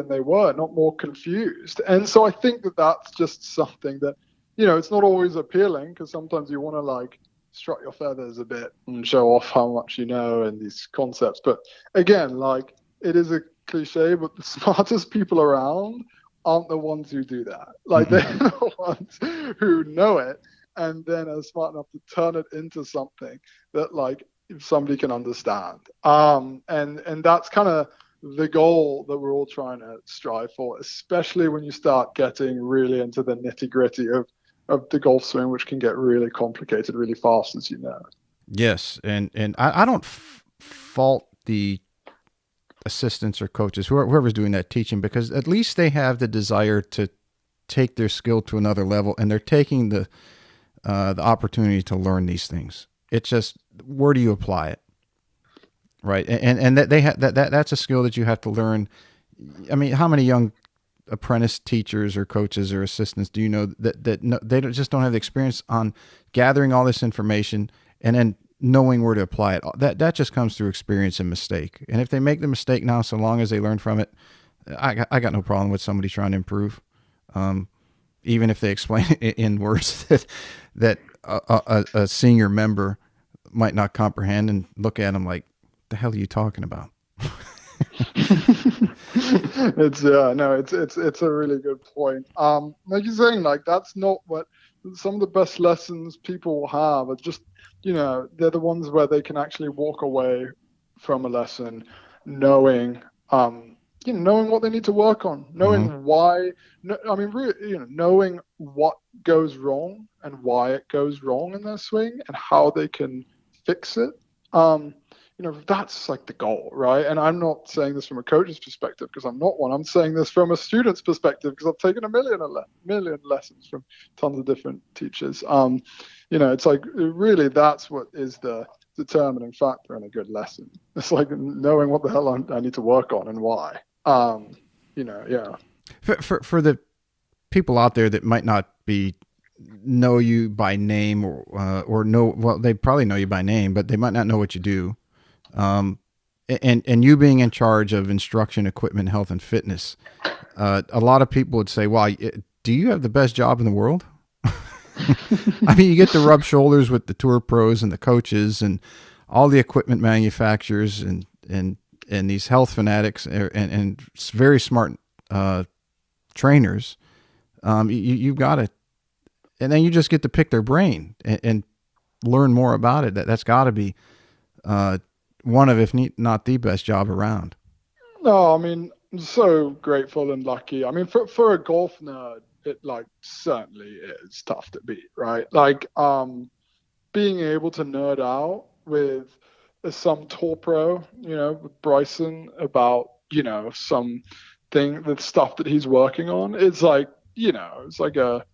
they were, not more confused. And so I think that that's just something that, it's not always appealing, because sometimes you want to like strut your feathers a bit and show off how much you know and these concepts. But again, like, it is a cliche, but the smartest people around aren't the ones who do that. Like, they're the ones who know it and then are smart enough to turn it into something that like somebody can understand. And that's kind of the goal that we're all trying to strive for, especially when you start getting really into the nitty gritty of the golf swing, which can get really complicated really fast, as you know. Yes, and I don't fault the assistants or coaches, whoever's doing that teaching, because at least they have the desire to take their skill to another level, and they're taking the opportunity to learn these things. It's just, where do you apply it, right? And that that's a skill that you have to learn. I mean, how many young apprentice teachers or coaches or assistants do you know that they just don't have the experience on gathering all this information and then knowing where to apply it? That just comes through experience and mistake. And if they make the mistake now, so long as they learn from it, I got no problem with somebody trying to improve. even if they explain it in words that a senior member might not comprehend, and look at them like, the hell are you talking about? It's yeah, no, it's a really good point. Like you're saying, like that's not what some of the best lessons people will have are just, they're the ones where they can actually walk away from a lesson knowing, knowing what they need to work on, Mm-hmm. knowing why, no, I mean, really, knowing what goes wrong and why it goes wrong in their swing and how they can fix it. Um, that's like the goal, right? And I'm not saying this from a coach's perspective because I'm not one. I'm saying this from a student's perspective because I've taken a million lessons from tons of different teachers. It's like really that's what is the determining factor in a good lesson. It's like knowing what the hell I need to work on and why. Yeah. For the people out there that might not be know you by name or know, well, they probably know you by name, but they might not know what you do. Um, and you being in charge of instruction, equipment, health, and fitness, a lot of people would say, "Wow, do you have the best job in the world?" I mean, you get to rub shoulders with the tour pros and the coaches and all the equipment manufacturers and these health fanatics and very smart trainers. You've got to, and then you just get to pick their brain and learn more about it. That's got to be one of, if not the best job around. No, I mean, I'm so grateful and lucky. I mean, for a golf nerd, it like certainly is tough to beat, right? Like, being able to nerd out with some tour pro, with Bryson about, some thing, the stuff that he's working on. It's like, it's like a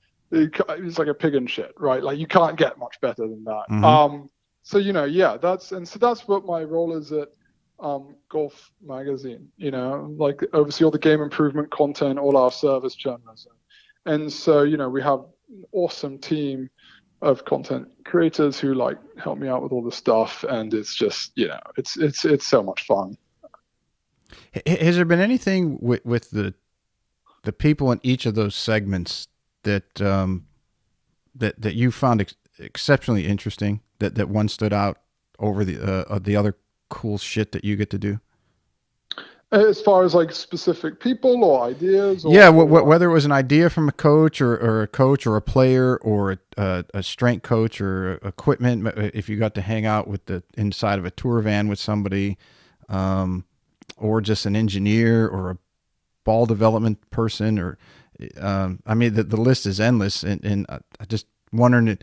pig in shit, right? Like you can't get much better than that. Mm-hmm. So yeah, that's what my role is at Golf Magazine. Like oversee all the game improvement content, all our service journalism, and so we have an awesome team of content creators who like help me out with all the stuff, and it's just it's so much fun. Has there been anything with the people in each of those segments that that you found exceptionally interesting? That one stood out over the other cool shit that you get to do? As far as like specific people or ideas Yeah, or what? whether it was an idea from a coach or a coach or a player or a strength coach or equipment, if you got to hang out with the inside of a tour van with somebody, um, or just an engineer or a ball development person, or I mean, the list is endless, and I just wondering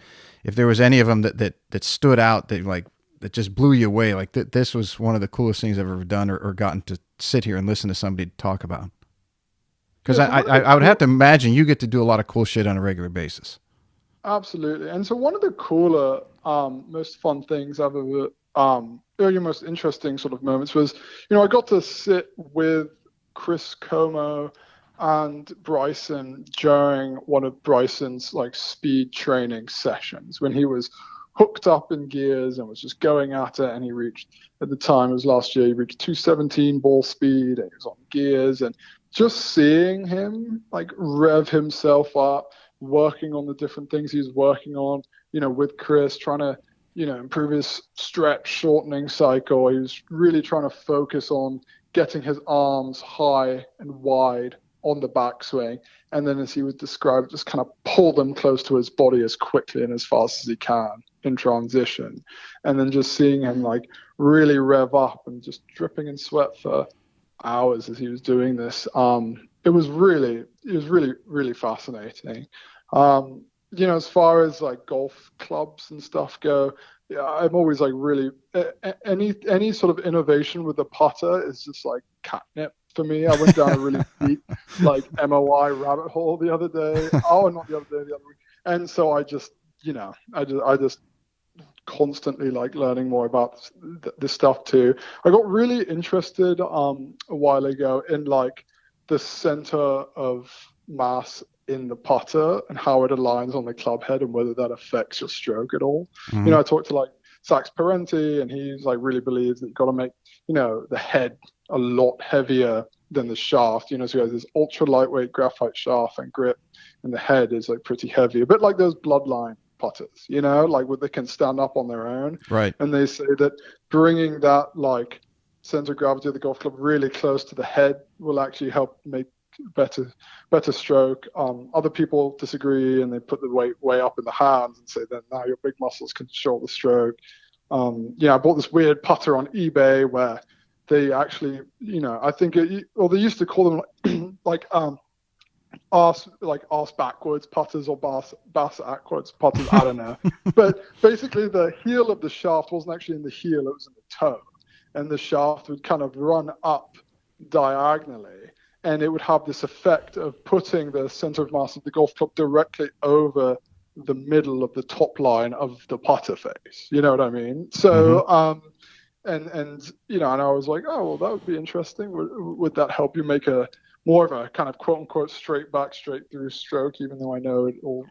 if there was any of them that stood out that like that just blew you away. Like this was one of the coolest things I've ever done or gotten to sit here and listen to somebody talk about. Because Yeah, so one of the I would have to cool imagine you get to do a lot of cool shit on a regular basis. Absolutely. And so one of the cooler, most fun things I've ever, or your most interesting sort of moments was, I got to sit with Chris Como and Bryson during one of Bryson's like speed training sessions when he was hooked up in gears and was just going at it. And he reached, at the time, it was last year, he reached 217 ball speed and he was on gears. And just seeing him like rev himself up working on the different things he's working on, with Chris, trying to, improve his stretch shortening cycle. He was really trying to focus on getting his arms high and wide on the backswing. And then, as he would describe, just kind of pull them close to his body as quickly and as fast as he can in transition. And then just seeing him like really rev up and just dripping in sweat for hours as he was doing this. It was really, really fascinating. As far as like golf clubs and stuff go, yeah, I'm always like really any sort of innovation with the putter is just like catnip for me. I went down a really deep like MOI rabbit hole the other day. Oh, not the other day, the other week. And so I just constantly like learning more about this stuff too. I got really interested a while ago in like the center of mass in the putter and how it aligns on the club head and whether that affects your stroke at all. Mm-hmm. I talked to like Sax Parenti, and he's like really believes that you've got to make, the head a lot heavier than the shaft. So he has this ultra lightweight graphite shaft and grip, and the head is like pretty heavy, a bit like those bloodline putters, like where they can stand up on their own. Right. And they say that bringing that like center of gravity of the golf club really close to the head will actually help make better stroke. Other people disagree, and they put the weight way up in the hands and say that now your big muscles can control the stroke. I bought this weird putter on eBay where they actually, I think they used to call them like arse backwards putters or bass backwards putters. I don't know, but basically the heel of the shaft wasn't actually in the heel; it was in the toe, and the shaft would kind of run up diagonally, and it would have this effect of putting the center of mass of the golf club directly over the middle of the top line of the putter face. You know what I mean? So, and I was like, oh, well, that would be interesting. Would that help you make a more of a kind of quote unquote straight back, straight through stroke, even though I know it all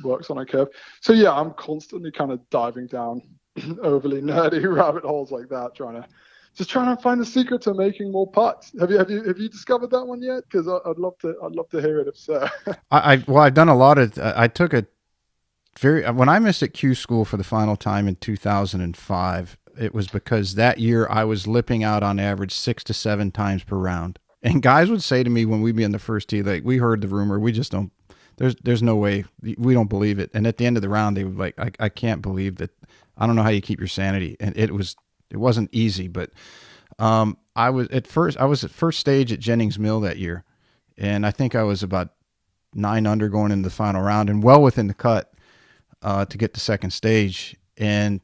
works on a curve? So yeah, I'm constantly kind of diving down overly nerdy rabbit holes like that, trying to find the secret to making more putts. Have you discovered that one yet? Because I'd love to hear it if so. I've done a lot of. I took when I missed at Q school for the final time in 2005. It was because that year I was lipping out on average 6 to 7 times per round. And guys would say to me when we'd be in the first tee, like, we heard the rumor, we just don't. There's no way, we don't believe it. And at the end of the round, they would like, I can't believe that. I don't know how you keep your sanity. And it wasn't easy, but I was at first stage at Jennings Mill that year, and I think I was about 9 under going into the final round and well within the cut to get to second stage. And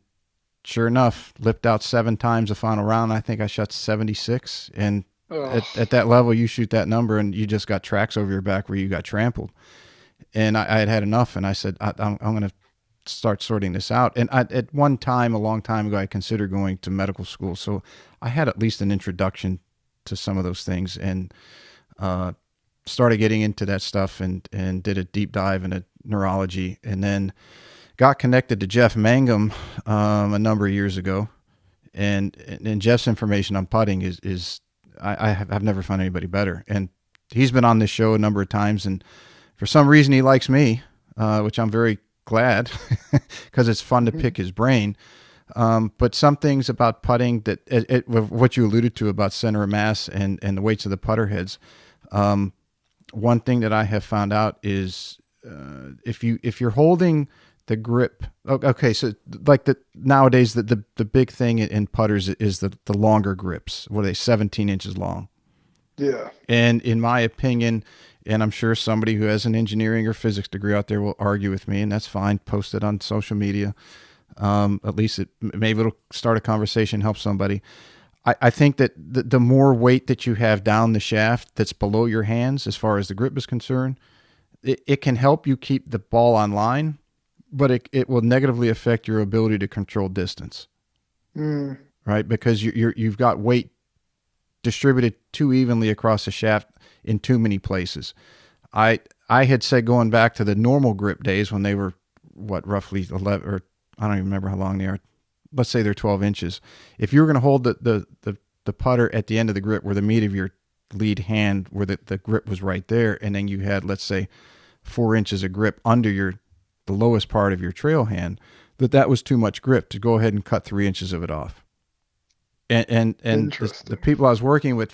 sure enough, lipped out 7 times the final round. I think I shot 76, and at that level, you shoot that number, and you just got tracks over your back where you got trampled. And I had enough, and I said, I'm going to start sorting this out. And at one time, a long time ago, I considered going to medical school, so I had at least an introduction to some of those things, and started getting into that stuff, and did a deep dive into neurology, and then got connected to Jeff Mangum a number of years ago, and Jeff's information on putting is I've never found anybody better, and he's been on this show a number of times, and for some reason he likes me, which I'm very glad because it's fun to pick his brain. But some things about putting that what you alluded to about center of mass and the weights of the putter heads. One thing that I have found out is if you're holding the grip. Okay, so like nowadays the big thing in putters is the longer grips. What are they, 17 inches long? Yeah. And in my opinion, and I'm sure somebody who has an engineering or physics degree out there will argue with me, and that's fine. Post it on social media. At least maybe it'll start a conversation, help somebody. I think that the more weight that you have down the shaft that's below your hands, as far as the grip is concerned, it can help you keep the ball on line, but it will negatively affect your ability to control distance. Right? Because you've got weight distributed too evenly across the shaft in too many places. I had said, going back to the normal grip days when they were roughly 11, or I don't even remember how long they are. Let's say they're 12 inches. If you were going to hold the putter at the end of the grip where the meat of your lead hand, where the grip was right there, and then you had, let's say, 4 inches of grip under the lowest part of your trail hand, that was too much grip to go ahead and cut 3 inches of it off. And the people I was working with,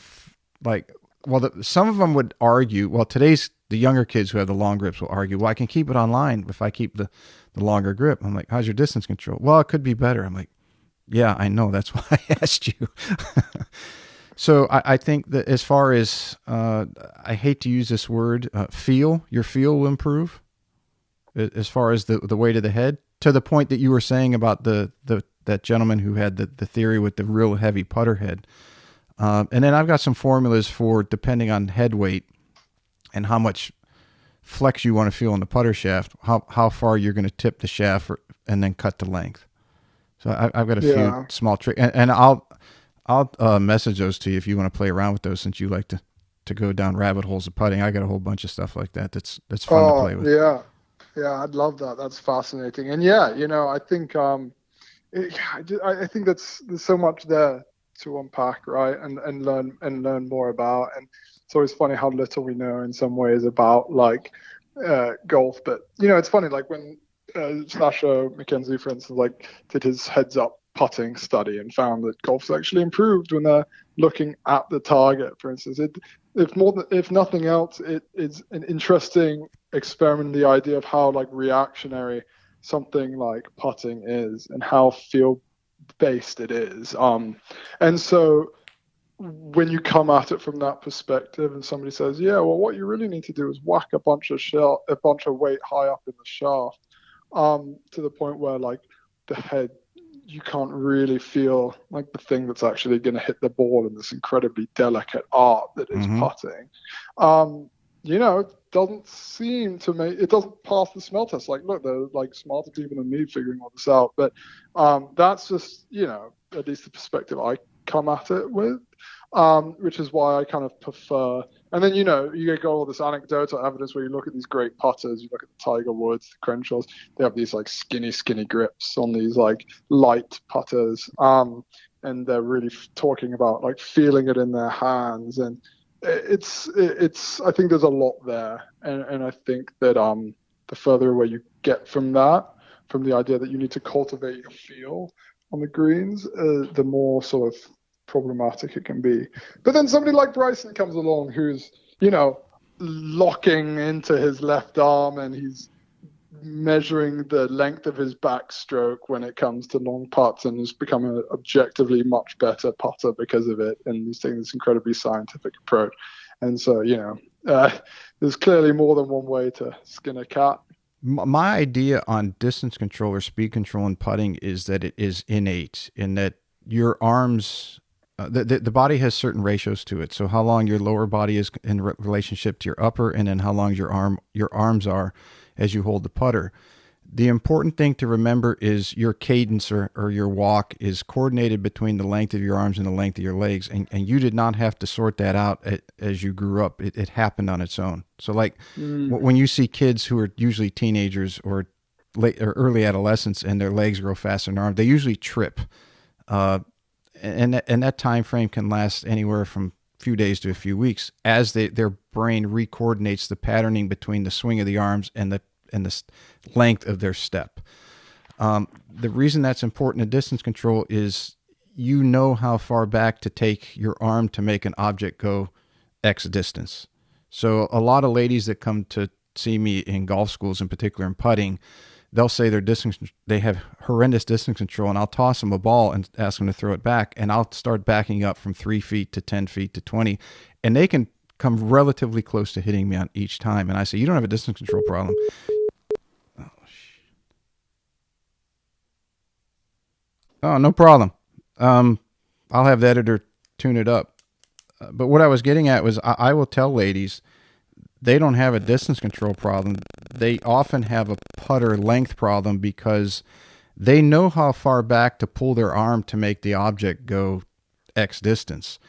some of them would argue, today's the younger kids who have the long grips will argue, well, I can keep it on line if I keep the longer grip. I'm like, how's your distance control? Well, it could be better. I'm like, yeah, I know. That's why I asked you. So I think that as far as, I hate to use this word, your feel will improve as far as the weight of the head, to the point that you were saying about that gentleman who had the theory with the real heavy putter head. And then I've got some formulas for, depending on head weight and how much flex you want to feel in the putter shaft, how far you're going to tip the shaft and then cut the length. So I've got a few small tricks, and I'll message those to you if you want to play around with those, since you like to go down rabbit holes of putting. I got a whole bunch of stuff like that that's fun to play with. Yeah, I'd love that. That's fascinating. And yeah, I think I think there's so much there to unpack, right, and learn more about. And it's always funny how little we know in some ways about like golf. But it's funny, like when Sasha McKenzie, for instance, like did his heads up putting study and found that golf's actually improved when they're looking at the target. For instance, if nothing else, it is an interesting experiment in the idea of how like reactionary something like putting is and how field based it is. And so when you come at it from that perspective and somebody says, yeah, well, what you really need to do is whack a bunch of weight high up in the shaft, to the point where like the head, you can't really feel like the thing that's actually going to hit the ball in this incredibly delicate art that is putting. It doesn't seem to me, it doesn't pass the smell test. Like, look, they're like smarter people than me figuring all this out. But that's just, at least the perspective I come at it with, which is why I kind of prefer. And then, you get all this anecdotal evidence where you look at these great putters, you look at the Tiger Woods, the Crenshaws, they have these like skinny scripts on these like light putters. And they're really talking about like feeling it in their hands. And it's I think there's a lot there. And I think that the further away you get from that, from the idea that you need to cultivate your feel on the greens, the more sort of problematic it can be. But then somebody like Bryson comes along who's, locking into his left arm, and he's measuring the length of his backstroke when it comes to long putts, and has become an objectively much better putter because of it. And he's taking this incredibly scientific approach. And so, there's clearly more than one way to skin a cat. My idea on distance control or speed control in putting is that it is innate, in that your arms, the body has certain ratios to it. So how long your lower body is in relationship to your upper, and then how long your arms are as you hold the putter. The important thing to remember is your cadence or your walk is coordinated between the length of your arms and the length of your legs. And you did not have to sort that out as you grew up. It happened on its own. So like when you see kids who are usually teenagers or late or early adolescents and their legs grow faster than their arms, they usually trip. And that time frame can last anywhere from a few days to a few weeks as their brain recoordinates the patterning between the swing of the arms and the length of their step. The reason that's important in distance control is how far back to take your arm to make an object go X distance. So a lot of ladies that come to see me in golf schools, in particular in putting, they'll say they have horrendous distance control, and I'll toss them a ball and ask them to throw it back, and I'll start backing up from 3 feet to 10 feet to 20, and they can come relatively close to hitting me on each time. And I say, you don't have a distance control problem. Oh, no problem. I'll have the editor tune it up. But what I was getting at was I will tell ladies they don't have a distance control problem. They often have a putter length problem because they know how far back to pull their arm to make the object go X distance.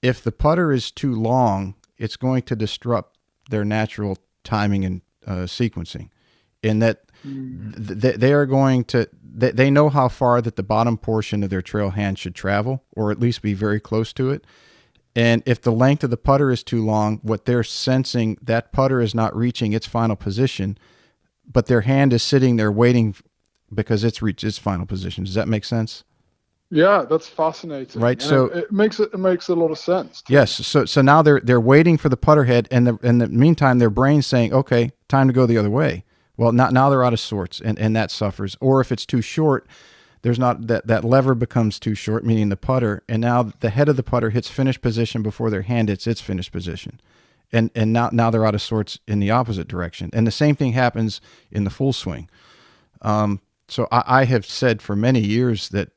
If the putter is too long, it's going to disrupt their natural timing and sequencing. In that they are going to, they know how far that the bottom portion of their trail hand should travel, or at least be very close to it. And if the length of the putter is too long, what they're sensing, that putter is not reaching its final position, but their hand is sitting there waiting because it's reached its final position. Does that make sense? Yeah, that's fascinating. Right. So it makes a lot of sense. Yes. So now they're waiting for the putter head, and in the meantime, their brain's saying, okay, time to go the other way. Well, now they're out of sorts, and that suffers. Or if it's too short, there's not that lever becomes too short, meaning the putter, and now the head of the putter hits finish position before their hand hits its finish position. And now they're out of sorts in the opposite direction. And the same thing happens in the full swing. So I have said for many years that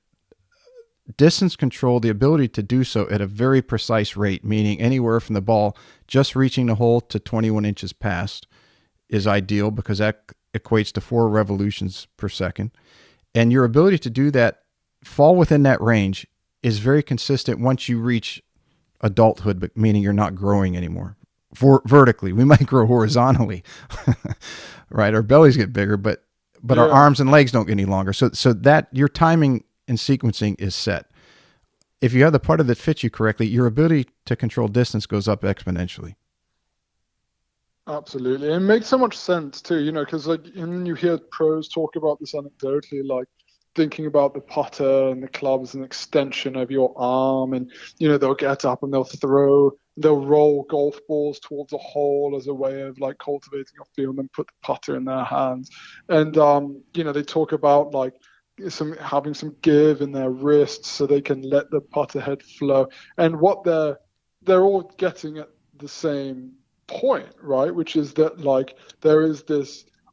distance control, the ability to do so at a very precise rate, meaning anywhere from the ball just reaching the hole to 21 inches past, is ideal because that equates to 4 revolutions per second. And your ability to do that, fall within that range, is very consistent once you reach adulthood, but meaning you're not growing anymore. Vertically, we might grow horizontally, right? Our bellies get bigger, but but our Yeah. arms and legs don't get any longer. So that your timing and sequencing is set. If you have the putter that fits you correctly, your ability to control distance goes up exponentially. Absolutely. It makes so much sense too, because like, and you hear pros talk about this anecdotally, like thinking about the putter and the club as an extension of your arm, and they'll get up and they'll roll golf balls towards a hole as a way of like cultivating a feel, and then put the putter in their hands. And they talk about like having some give in their wrists so they can let the putter head flow. And what they're all getting at the same point, right? Which is that like there is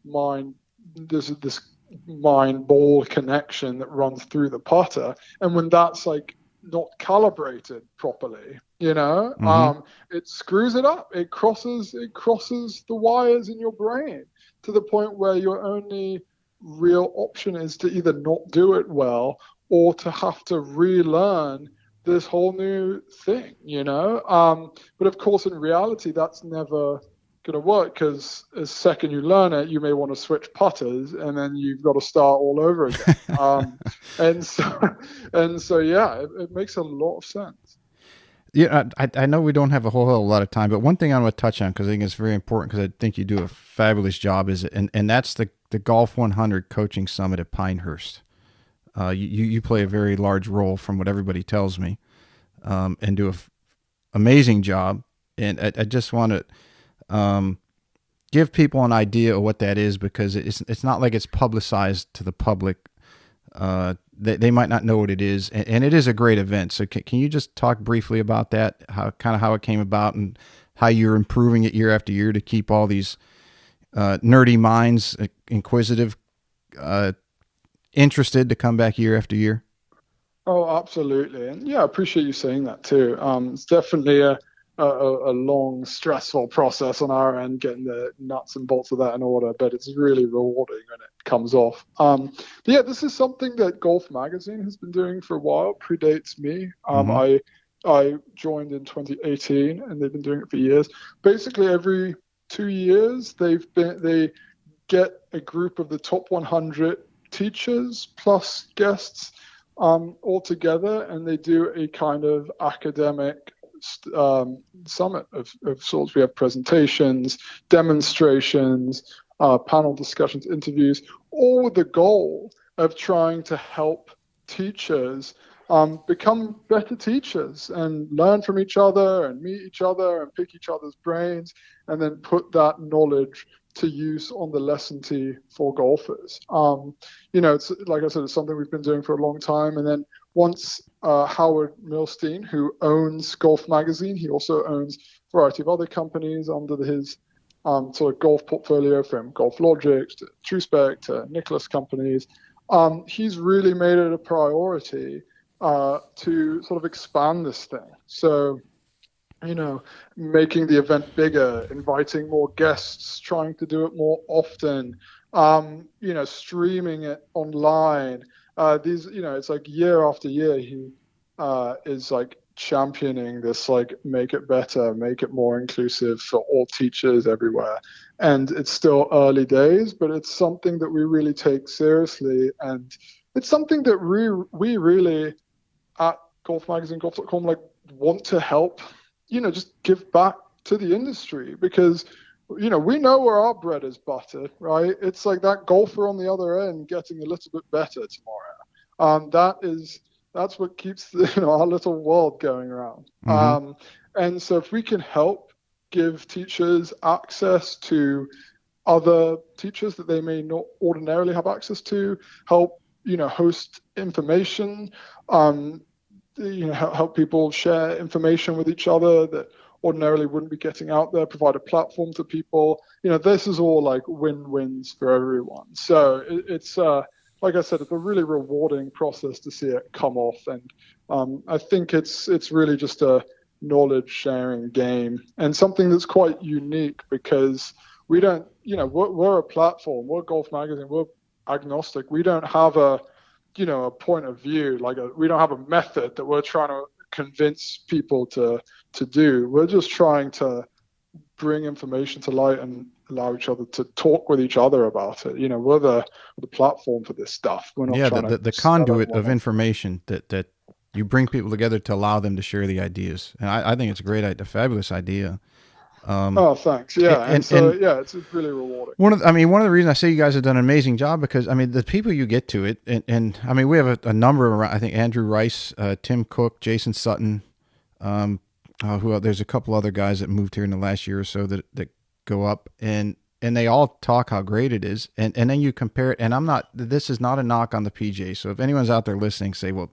mind, this mind ball connection that runs through the putter, and when that's like not calibrated properly, Mm-hmm. it screws it up. It crosses the wires in your brain to the point where your only real option is to either not do it well or to have to relearn this whole new thing. But of course, in reality, that's never going to work, because the second you learn it, you may want to switch putters, and then you've got to start all over again. And so, yeah, it makes a lot of sense. Yeah, I know we don't have a whole lot of time, but one thing I want to touch on, because I think it's very important, because I think you do a fabulous job, and that's the Golf 100 Coaching Summit at Pinehurst. You play a very large role, from what everybody tells me, and do an amazing job. And I just want to give people an idea of what that is, because it's not like it's publicized to the public. They might not know what it is, and it is a great event. So can you just talk briefly about that, how it came about, and how you're improving it year after year to keep all these nerdy minds, inquisitive, interested to come back year after year? Oh, absolutely. And yeah, I appreciate you saying that too. It's definitely a long, stressful process on our end, getting the nuts and bolts of that in order, but it's really rewarding when it comes off. But yeah, this is something that Golf Magazine has been doing for a while, predates me. Mm-hmm. I joined in 2018, and they've been doing it for years. Basically, every 2 years, they get a group of the top 100 teachers plus guests all together, and they do a kind of academic summit of sorts. We have presentations, demonstrations, panel discussions, interviews, all with the goal of trying to help teachers become better teachers and learn from each other and meet each other and pick each other's brains, and then put that knowledge to use on the lesson tee for golfers. It's like I said, it's something we've been doing for a long time. And then once Howard Milstein, who owns Golf Magazine, he also owns a variety of other companies under his sort of golf portfolio, from Golf Logic to TrueSpec to Nicholas companies. He's really made it a priority to sort of expand this thing. So, making the event bigger, inviting more guests, trying to do it more often, streaming it online. It's like year after year, he is like championing this, like, make it better, make it more inclusive for all teachers everywhere. And it's still early days, but it's something that we really take seriously. And it's something that we really at Golf Magazine, golf.com, like, want to help, just give back to the industry, because, we know where our bread is buttered, right? It's like that golfer on the other end getting a little bit better tomorrow. That's what keeps our little world going around. Mm-hmm. And so if we can help give teachers access to other teachers that they may not ordinarily have access to, help, host information, help people share information with each other that ordinarily wouldn't be getting out there, provide a platform to people. This is all like win-wins for everyone. So it's like I said, it's a really rewarding process to see it come off. And I think it's really just a knowledge sharing game, and something that's quite unique, because we don't, we're a platform, we're Golf Magazine, we're agnostic. We don't have a point of view, we don't have a method that we're trying to convince people to do. We're just trying to bring information to light and allow each other to talk with each other about it. We're the platform for this stuff. We're not Yeah, trying to the sell conduit anyone of off. information that you bring people together to allow them to share the ideas. And I think it's a great idea, a fabulous idea. Oh, thanks. Yeah, and so And yeah, it's really rewarding. one of the reasons I say you guys have done an amazing job because I mean the people you get to it, and I mean we have a number of I think Andrew Rice, Tim Cook, Jason Sutton, there's a couple other guys that moved here in the last year or so that go up and they all talk how great it is, and then you compare it. And this is not a knock on the PJ. So if anyone's out there listening, say, well,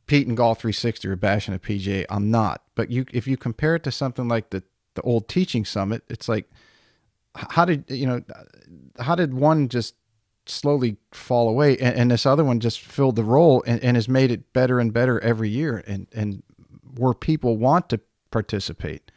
Pete and Golf 360 are bashing a PJ. I'm not, but if you compare it to something like the old teaching summit, it's like how did one just slowly fall away and this other one just filled the role and has made it better and better every year and where people want to participate.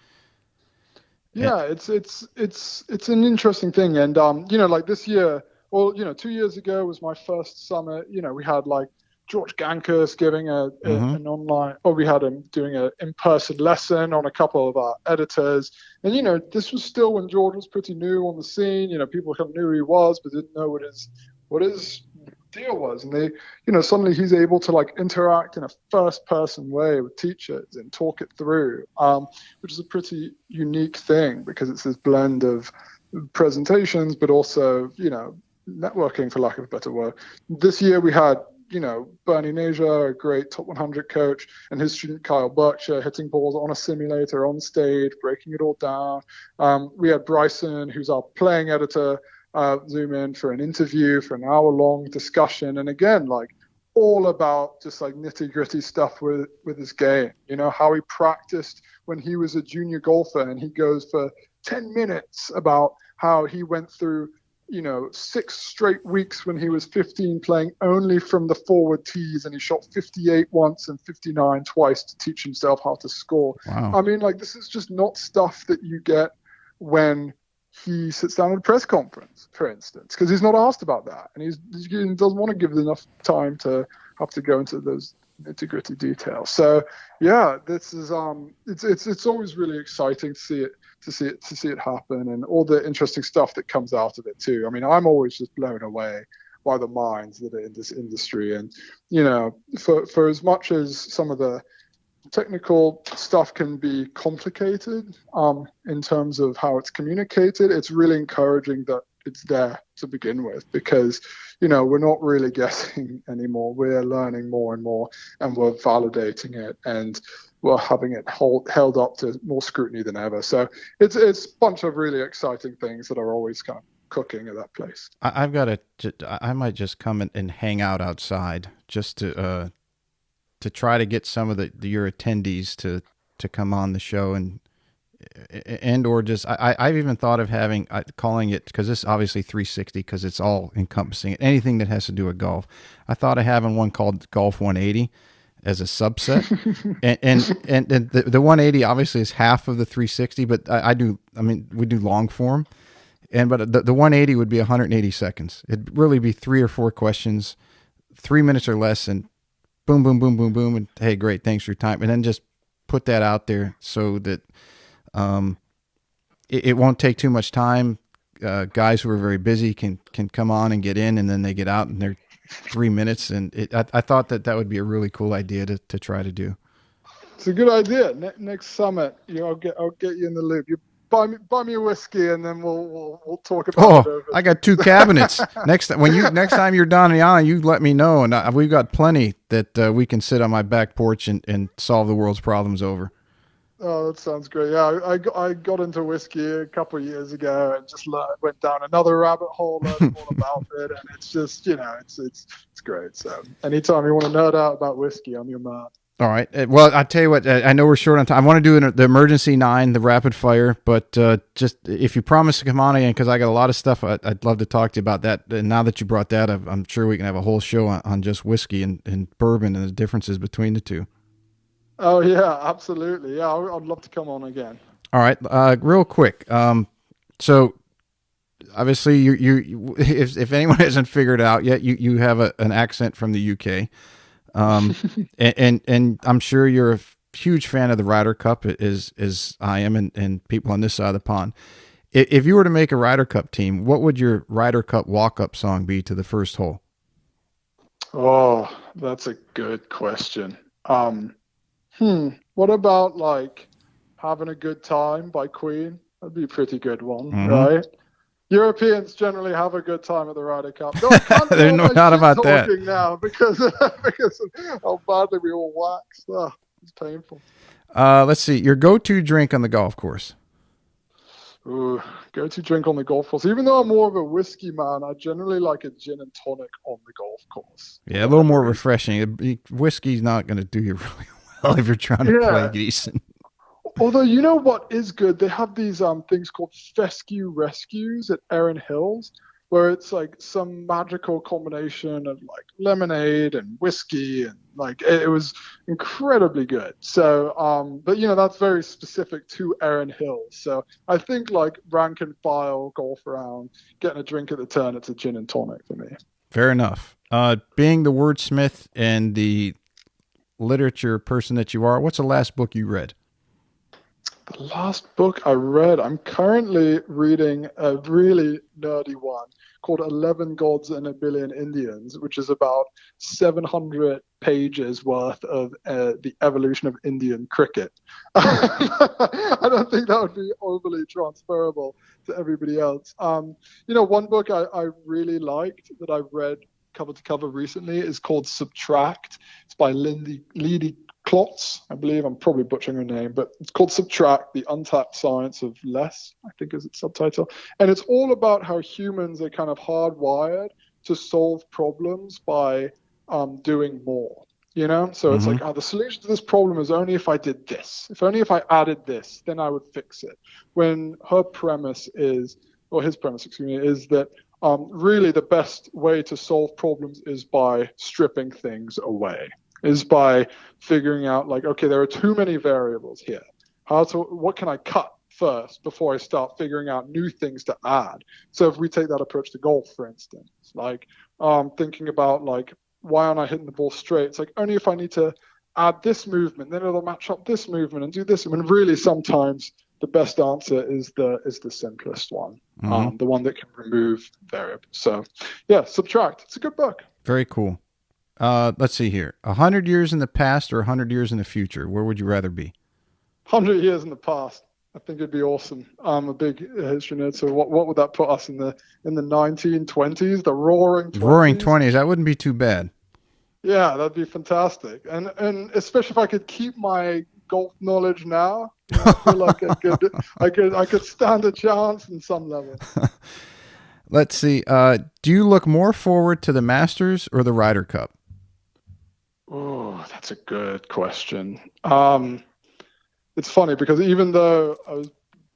Yeah, it's an interesting thing, and like this year, well, 2 years ago was my first summit. We had like George Gankus giving Mm-hmm. an online, or we had him doing an in-person lesson on a couple of our editors, and this was still when George was pretty new on the scene. People kind of knew who he was, but didn't know what his deal was, and suddenly he's able to like interact in a first-person way with teachers and talk it through, which is a pretty unique thing because it's this blend of presentations, but also networking, for lack of a better word. This year we had Bernie Nasia, a great top 100 coach, and his student Kyle Berkshire hitting balls on a simulator on stage, breaking it all down. We had Bryson, who's our playing editor, Zoom in for an interview, for an hour-long discussion, and again, like all about just like nitty-gritty stuff with his game. How he practiced when he was a junior golfer, and he goes for 10 minutes about how he went through 6 straight weeks when he was 15 playing only from the forward tees, and he shot 58 once and 59 twice to teach himself how to score. Wow. I mean, like, this is just not stuff that you get when he sits down at a press conference, for instance, because he's not asked about that, and he doesn't want to give enough time to have to go into those nitty-gritty details. So yeah, this is it's always really exciting to see it happen, and all the interesting stuff that comes out of it too. I mean, I'm always just blown away by the minds that are in this industry, and for as much as some of the technical stuff can be complicated in terms of how it's communicated, it's really encouraging that it's there to begin with, because we're not really guessing anymore. We're learning more and more, and we're validating it, and we're having it held up to more scrutiny than ever. So it's a bunch of really exciting things that are always kind of cooking at that place. I might just come and hang out outside just to try to get some of your attendees to come on the show or just I've even thought of calling it, because this is obviously 360 because it's all encompassing anything that has to do with golf. I thought of having one called Golf 180 as a subset, and the 180 obviously is half of the 360, but we do long form, but the 180 would be 180 seconds. It'd really be 3 or 4 questions, 3 minutes or less, and boom, boom, boom, boom, boom, and hey, great, thanks for your time. And then just put that out there so that it won't take too much time. Guys who are very busy can come on and get in, and then they get out in their 3 minutes. And I thought that would be a really cool idea to try to do. It's a good idea. Next summit, I'll get you in the loop. You buy me a whiskey, and then we'll talk about it. I got 2 cabinets. Next time you're down the island, you let me know, and we've got plenty that we can sit on my back porch and solve the world's problems over. Oh, that sounds great. Yeah, I got into whiskey a couple of years ago and just went down another rabbit hole, learning all about it, and it's just it's great. So anytime you want to nerd out about whiskey, I'm your man. All right. Well, I tell you what, I know we're short on time. I want to do the emergency 9, the rapid fire, but just if you promise to come on again, because I got a lot of stuff I'd love to talk to you about that. And now that you brought that up, I'm sure we can have a whole show on just whiskey and bourbon and the differences between the two. Oh yeah, absolutely. Yeah, I'd love to come on again. All right. Real quick. So obviously you if anyone hasn't figured it out yet, you have an accent from the UK. And I'm sure you're a huge fan of the Ryder Cup as I am, and people on this side of the pond. If you were to make a Ryder Cup team, what would your Ryder Cup walk-up song be to the first hole? Oh, that's a good question. What about like Having a Good Time by Queen? That'd be a pretty good one, Mm-hmm. right? Europeans generally have a good time at the Ryder Cup. Though I can't do There's all no my doubt shit about that. talking now because because of how badly we all waxed. Oh, it's painful. Let's see. Your go-to drink on the golf course. Ooh, go-to drink on the golf course. Even though I'm more of a whiskey man, I generally like a gin and tonic on the golf course for Yeah, a little whatever more reason. refreshing. Whiskey's not going to do you really well if you're trying to play Yeah. decent. Although you know what is good, they have these things called fescue rescues at Erin Hills, where it's like some magical combination of like lemonade and whiskey, and like it was incredibly good. So, but that's very specific to Erin Hills. So I think like rank and file golf around, getting a drink at the turn, it's a gin and tonic for me. Fair enough. Being the wordsmith and the literature person that you are, what's the last book you read? The last book I read, I'm currently reading a really nerdy one called 11 Gods and a Billion Indians, which is about 700 pages worth of the evolution of Indian cricket. I don't think that would be overly transferable to everybody else. One book I really liked that I've read cover to cover recently is called Subtract. It's by Lady Klotz, I believe. I'm probably butchering her name, but it's called Subtract, the Untapped Science of Less, I think is its subtitle. And it's all about how humans are kind of hardwired to solve problems by doing more. So it's like, the solution to this problem is only if I did this. If only if I added this, then I would fix it. When her premise is, or his premise, excuse me, is that really the best way to solve problems is by stripping things away, is by figuring out like, okay, there are too many variables here. What can I cut first before I start figuring out new things to add? So if we take that approach to golf, for instance, like thinking about like, why aren't I hitting the ball straight? It's like, only if I need to add this movement, then it'll match up this movement and do this. I mean, really sometimes the best answer is the simplest one, the one that can remove variables. So yeah, Subtract. It's a good book. Very cool. Let's see here. 100 years in the past or 100 years in the future? Where would you rather be? 100 years in the past. I think it'd be awesome. I'm a big history nerd, so what would that put us in the 1920s, the Roaring 20s? Roaring 20s. That wouldn't be too bad. Yeah, that'd be fantastic. And especially if I could keep my golf knowledge now, I feel like I could stand a chance in some level. Let's see. Do you look more forward to the Masters or the Ryder Cup? Oh, that's a good question. It's funny because even though I was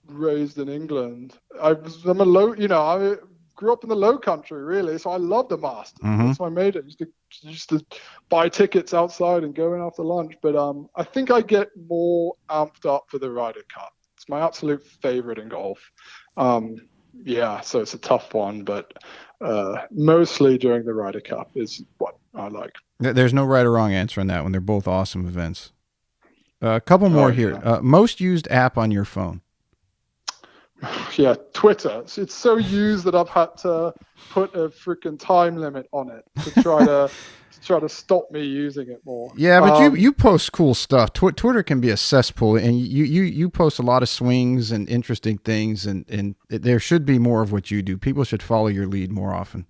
raised in England, I grew up in the Low Country, really. So I love the Masters. That's my made it. Used to buy tickets outside and go in after lunch. But I think I get more amped up for the Ryder Cup. It's my absolute favorite in golf. Yeah, so it's a tough one, but mostly during the Ryder Cup is what I like. There's no right or wrong answer on that one. They're both awesome events. A couple more here. Yeah. Most used app on your phone? Yeah, Twitter. It's so used that I've had to put a freaking time limit on it to try to stop me using it more. Yeah, but you post cool stuff. Twitter can be a cesspool, and you post a lot of swings and interesting things, and there should be more of what you do. People should follow your lead more often.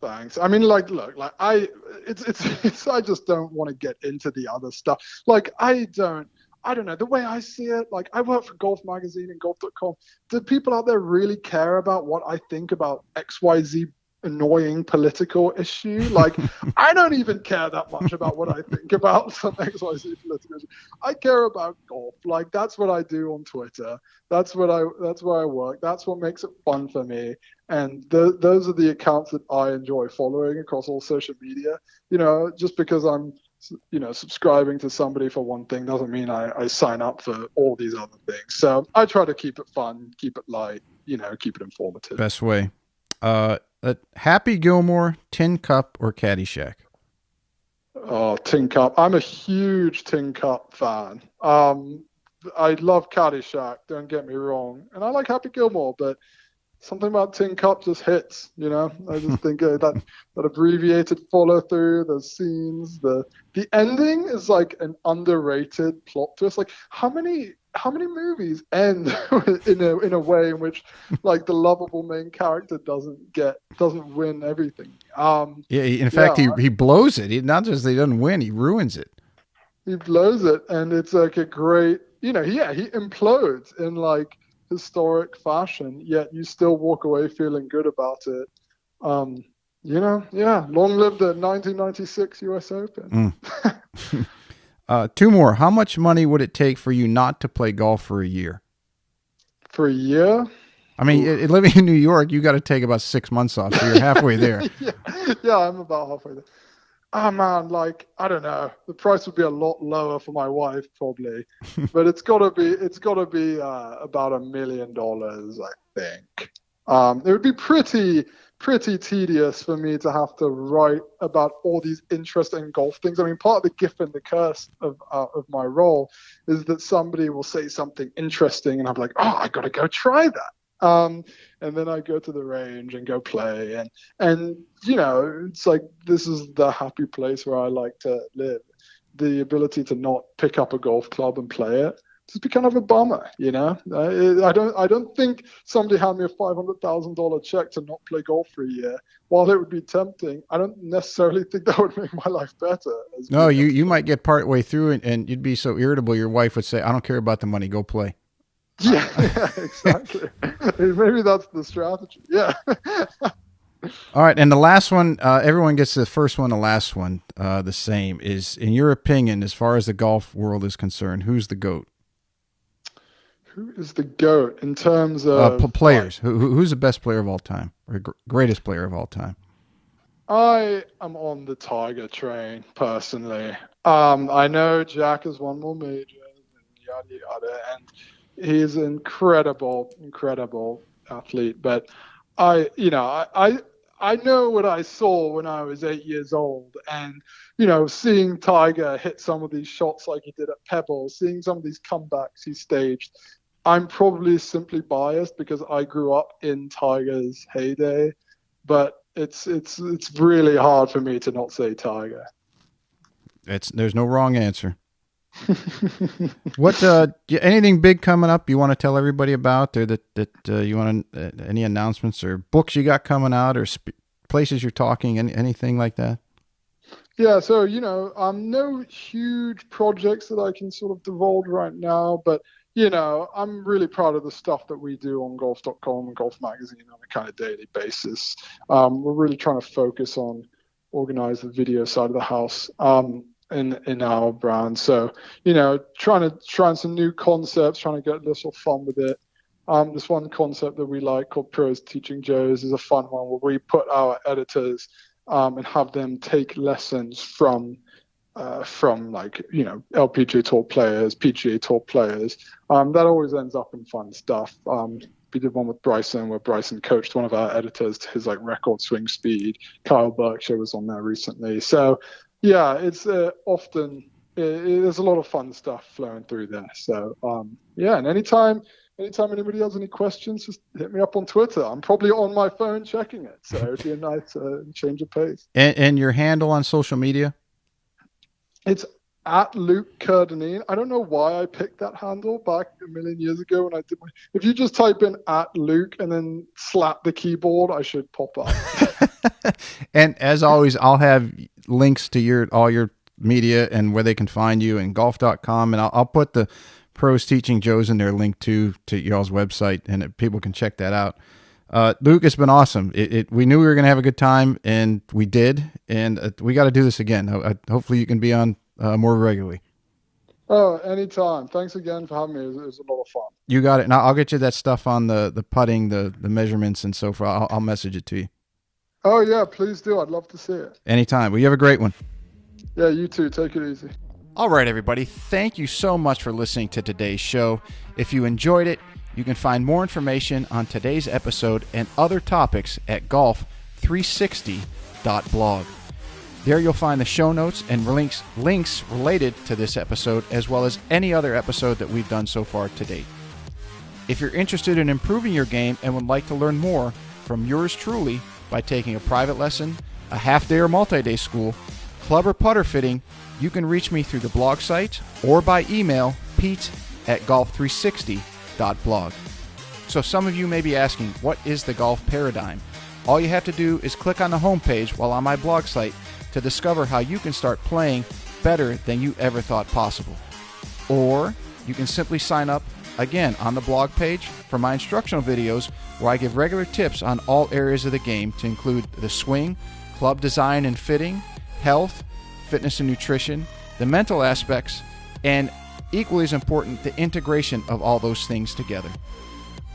Thanks. I mean, like, look, like I just don't want to get into the other stuff. Like, I don't know. The way I see it, like, I work for Golf Magazine and Golf.com. Do people out there really care about what I think about XYZ annoying political issue? Like, I don't even care that much about what I think about some XYZ political issue. I care about golf. Like, that's what I do on Twitter. That's where I work. That's what makes it fun for me. And those are the accounts that I enjoy following across all social media. Just because I'm subscribing to somebody for one thing doesn't mean I sign up for all these other things. So I try to keep it fun, keep it light, keep it informative. Best way. Happy Gilmore, Tin Cup, or Caddyshack? Oh, Tin Cup. I'm a huge Tin Cup fan. I love Caddyshack, don't get me wrong, and I like Happy Gilmore, but something about Tin Cup just hits, you know. I just think that abbreviated follow through, the scenes, the ending is like an underrated plot twist. Like how many movies end in a way in which like the lovable main character doesn't win everything. Yeah, in fact, he blows it. He not just he doesn't win, he ruins it. He blows it, and it's like a great, he implodes in like historic fashion, yet you still walk away feeling good about it. Long live the 1996 US Open. Two more. How much money would it take for you not to play golf for a year? For a year? I mean, living in New York, you got to take about 6 months off, so you're halfway there. yeah, I'm about halfway there. Oh man, like I don't know. The price would be a lot lower for my wife probably, but it's got to be about $1 million, I think. It would be pretty tedious for me to have to write about all these interesting golf things. I mean, part of the gift and the curse of my role is that somebody will say something interesting, and I'm like, oh, I got to go try that. And then I go to the range and go play, and it's like this is the happy place where I like to live. The ability to not pick up a golf club and play it just be kind of a bummer, I don't think somebody handed me a $500,000 check to not play golf for a year. While it would be tempting, I don't necessarily think that would make my life better. No, you might get part way through and you'd be so irritable. Your wife would say, "I don't care about the money. Go play." Yeah, exactly. Maybe that's the strategy. Yeah. All right, and the last one, everyone gets the first one, the last one, the same. Is, in your opinion, as far as the golf world is concerned, who's the GOAT? Who is the GOAT in terms of players? Who's the best player of all time, or greatest player of all time? I am on the Tiger train personally. I know Jack has won more majors and yada yada, and he's an incredible athlete. But I know what I saw when I was 8 years old, and seeing Tiger hit some of these shots like he did at Pebble, seeing some of these comebacks he staged. I'm probably simply biased because I grew up in Tiger's heyday, but it's really hard for me to not say Tiger. There's no wrong answer. What anything big coming up you want to tell everybody about, or that you want any announcements or books you got coming out, or places you're talking, anything like that? Yeah, so no huge projects that I can sort of divulge right now, but I'm really proud of the stuff that we do on golf.com and Golf Magazine on a kind of daily basis. We're really trying to focus on organize the video side of the house in our brand. So, trying some new concepts, trying to get a little fun with it. This one concept that we like called Pros Teaching Joes is a fun one where we put our editors and have them take lessons from like, LPGA Tour players, PGA Tour players. That always ends up in fun stuff. We did one with Bryson where Bryson coached one of our editors to his like record swing speed. Kyle Berkshire was on there recently. So yeah, it's often there's a lot of fun stuff flowing through there. So and anytime anybody has any questions, just hit me up on Twitter. I'm probably on my phone checking it, so it'd be a nice change of pace. And your handle on social media? It's at Luke Kerr-Dineen. I don't know why I picked that handle back a million years ago when I did if you just type in at Luke and then slap the keyboard, I should pop up. And as always, I'll have links to all your media and where they can find you, and golf.com, and I'll put the Pros Teaching Joes in there, link to y'all's website, and people can check that out. Luke, it's been awesome. We knew we were going to have a good time, and we did, and we got to do this again. Hopefully you can be on more regularly. Oh, anytime. Thanks again for having me. It was a lot of fun. You got it. Now I'll get you that stuff on the putting, the measurements and so forth. I'll message it to you. Oh, yeah, please do. I'd love to see it. Anytime. Well, you have a great one. Yeah, you too. Take it easy. All right, everybody. Thank you so much for listening to today's show. If you enjoyed it, you can find more information on today's episode and other topics at golf360.blog. There you'll find the show notes and links related to this episode, as well as any other episode that we've done so far to date. If you're interested in improving your game and would like to learn more from yours truly by taking a private lesson, a half-day or multi-day school, club or putter fitting, you can reach me through the blog site or by email, pete@golf360.blog. So some of you may be asking, what is the golf paradigm? All you have to do is click on the homepage while on my blog site to discover how you can start playing better than you ever thought possible. Or you can simply sign up, again, on the blog page for my instructional videos where I give regular tips on all areas of the game to include the swing, club design and fitting, health, fitness and nutrition, the mental aspects, and equally as important, the integration of all those things together.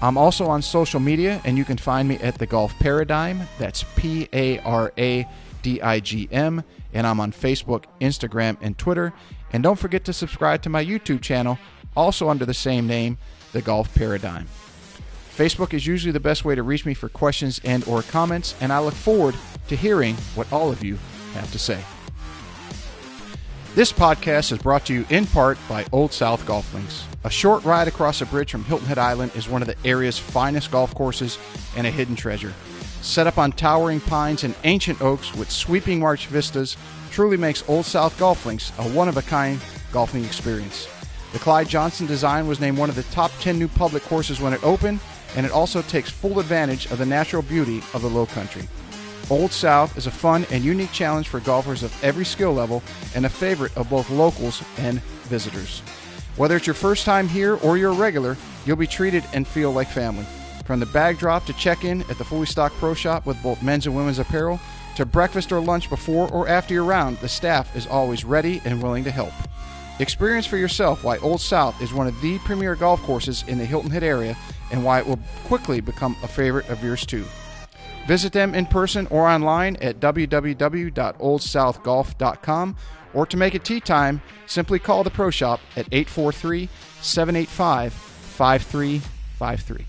I'm also on social media, and you can find me at The Golf Paradigm. That's Paradigm, and I'm on Facebook, Instagram, and Twitter. And don't forget to subscribe to my YouTube channel, also under the same name, The Golf Paradigm. Facebook is usually the best way to reach me for questions and or comments, and I look forward to hearing what all of you have to say. This podcast is brought to you in part by Old South Golf Links. A short ride across a bridge from Hilton Head Island is one of the area's finest golf courses and a hidden treasure. Set up on towering pines and ancient oaks with sweeping marsh vistas, truly makes Old South Golf Links a one-of-a-kind golfing experience. The Clyde Johnson design was named one of the top 10 new public courses when it opened, and it also takes full advantage of the natural beauty of the Low Country. Old South is a fun and unique challenge for golfers of every skill level and a favorite of both locals and visitors. Whether it's your first time here or you're a regular, you'll be treated and feel like family. From the bag drop to check-in at the fully stocked pro shop with both men's and women's apparel, to breakfast or lunch before or after your round, the staff is always ready and willing to help. Experience for yourself why Old South is one of the premier golf courses in the Hilton Head area and why it will quickly become a favorite of yours too. Visit them in person or online at www.oldsouthgolf.com, or to make it tee time, simply call the pro shop at 843-785-5353.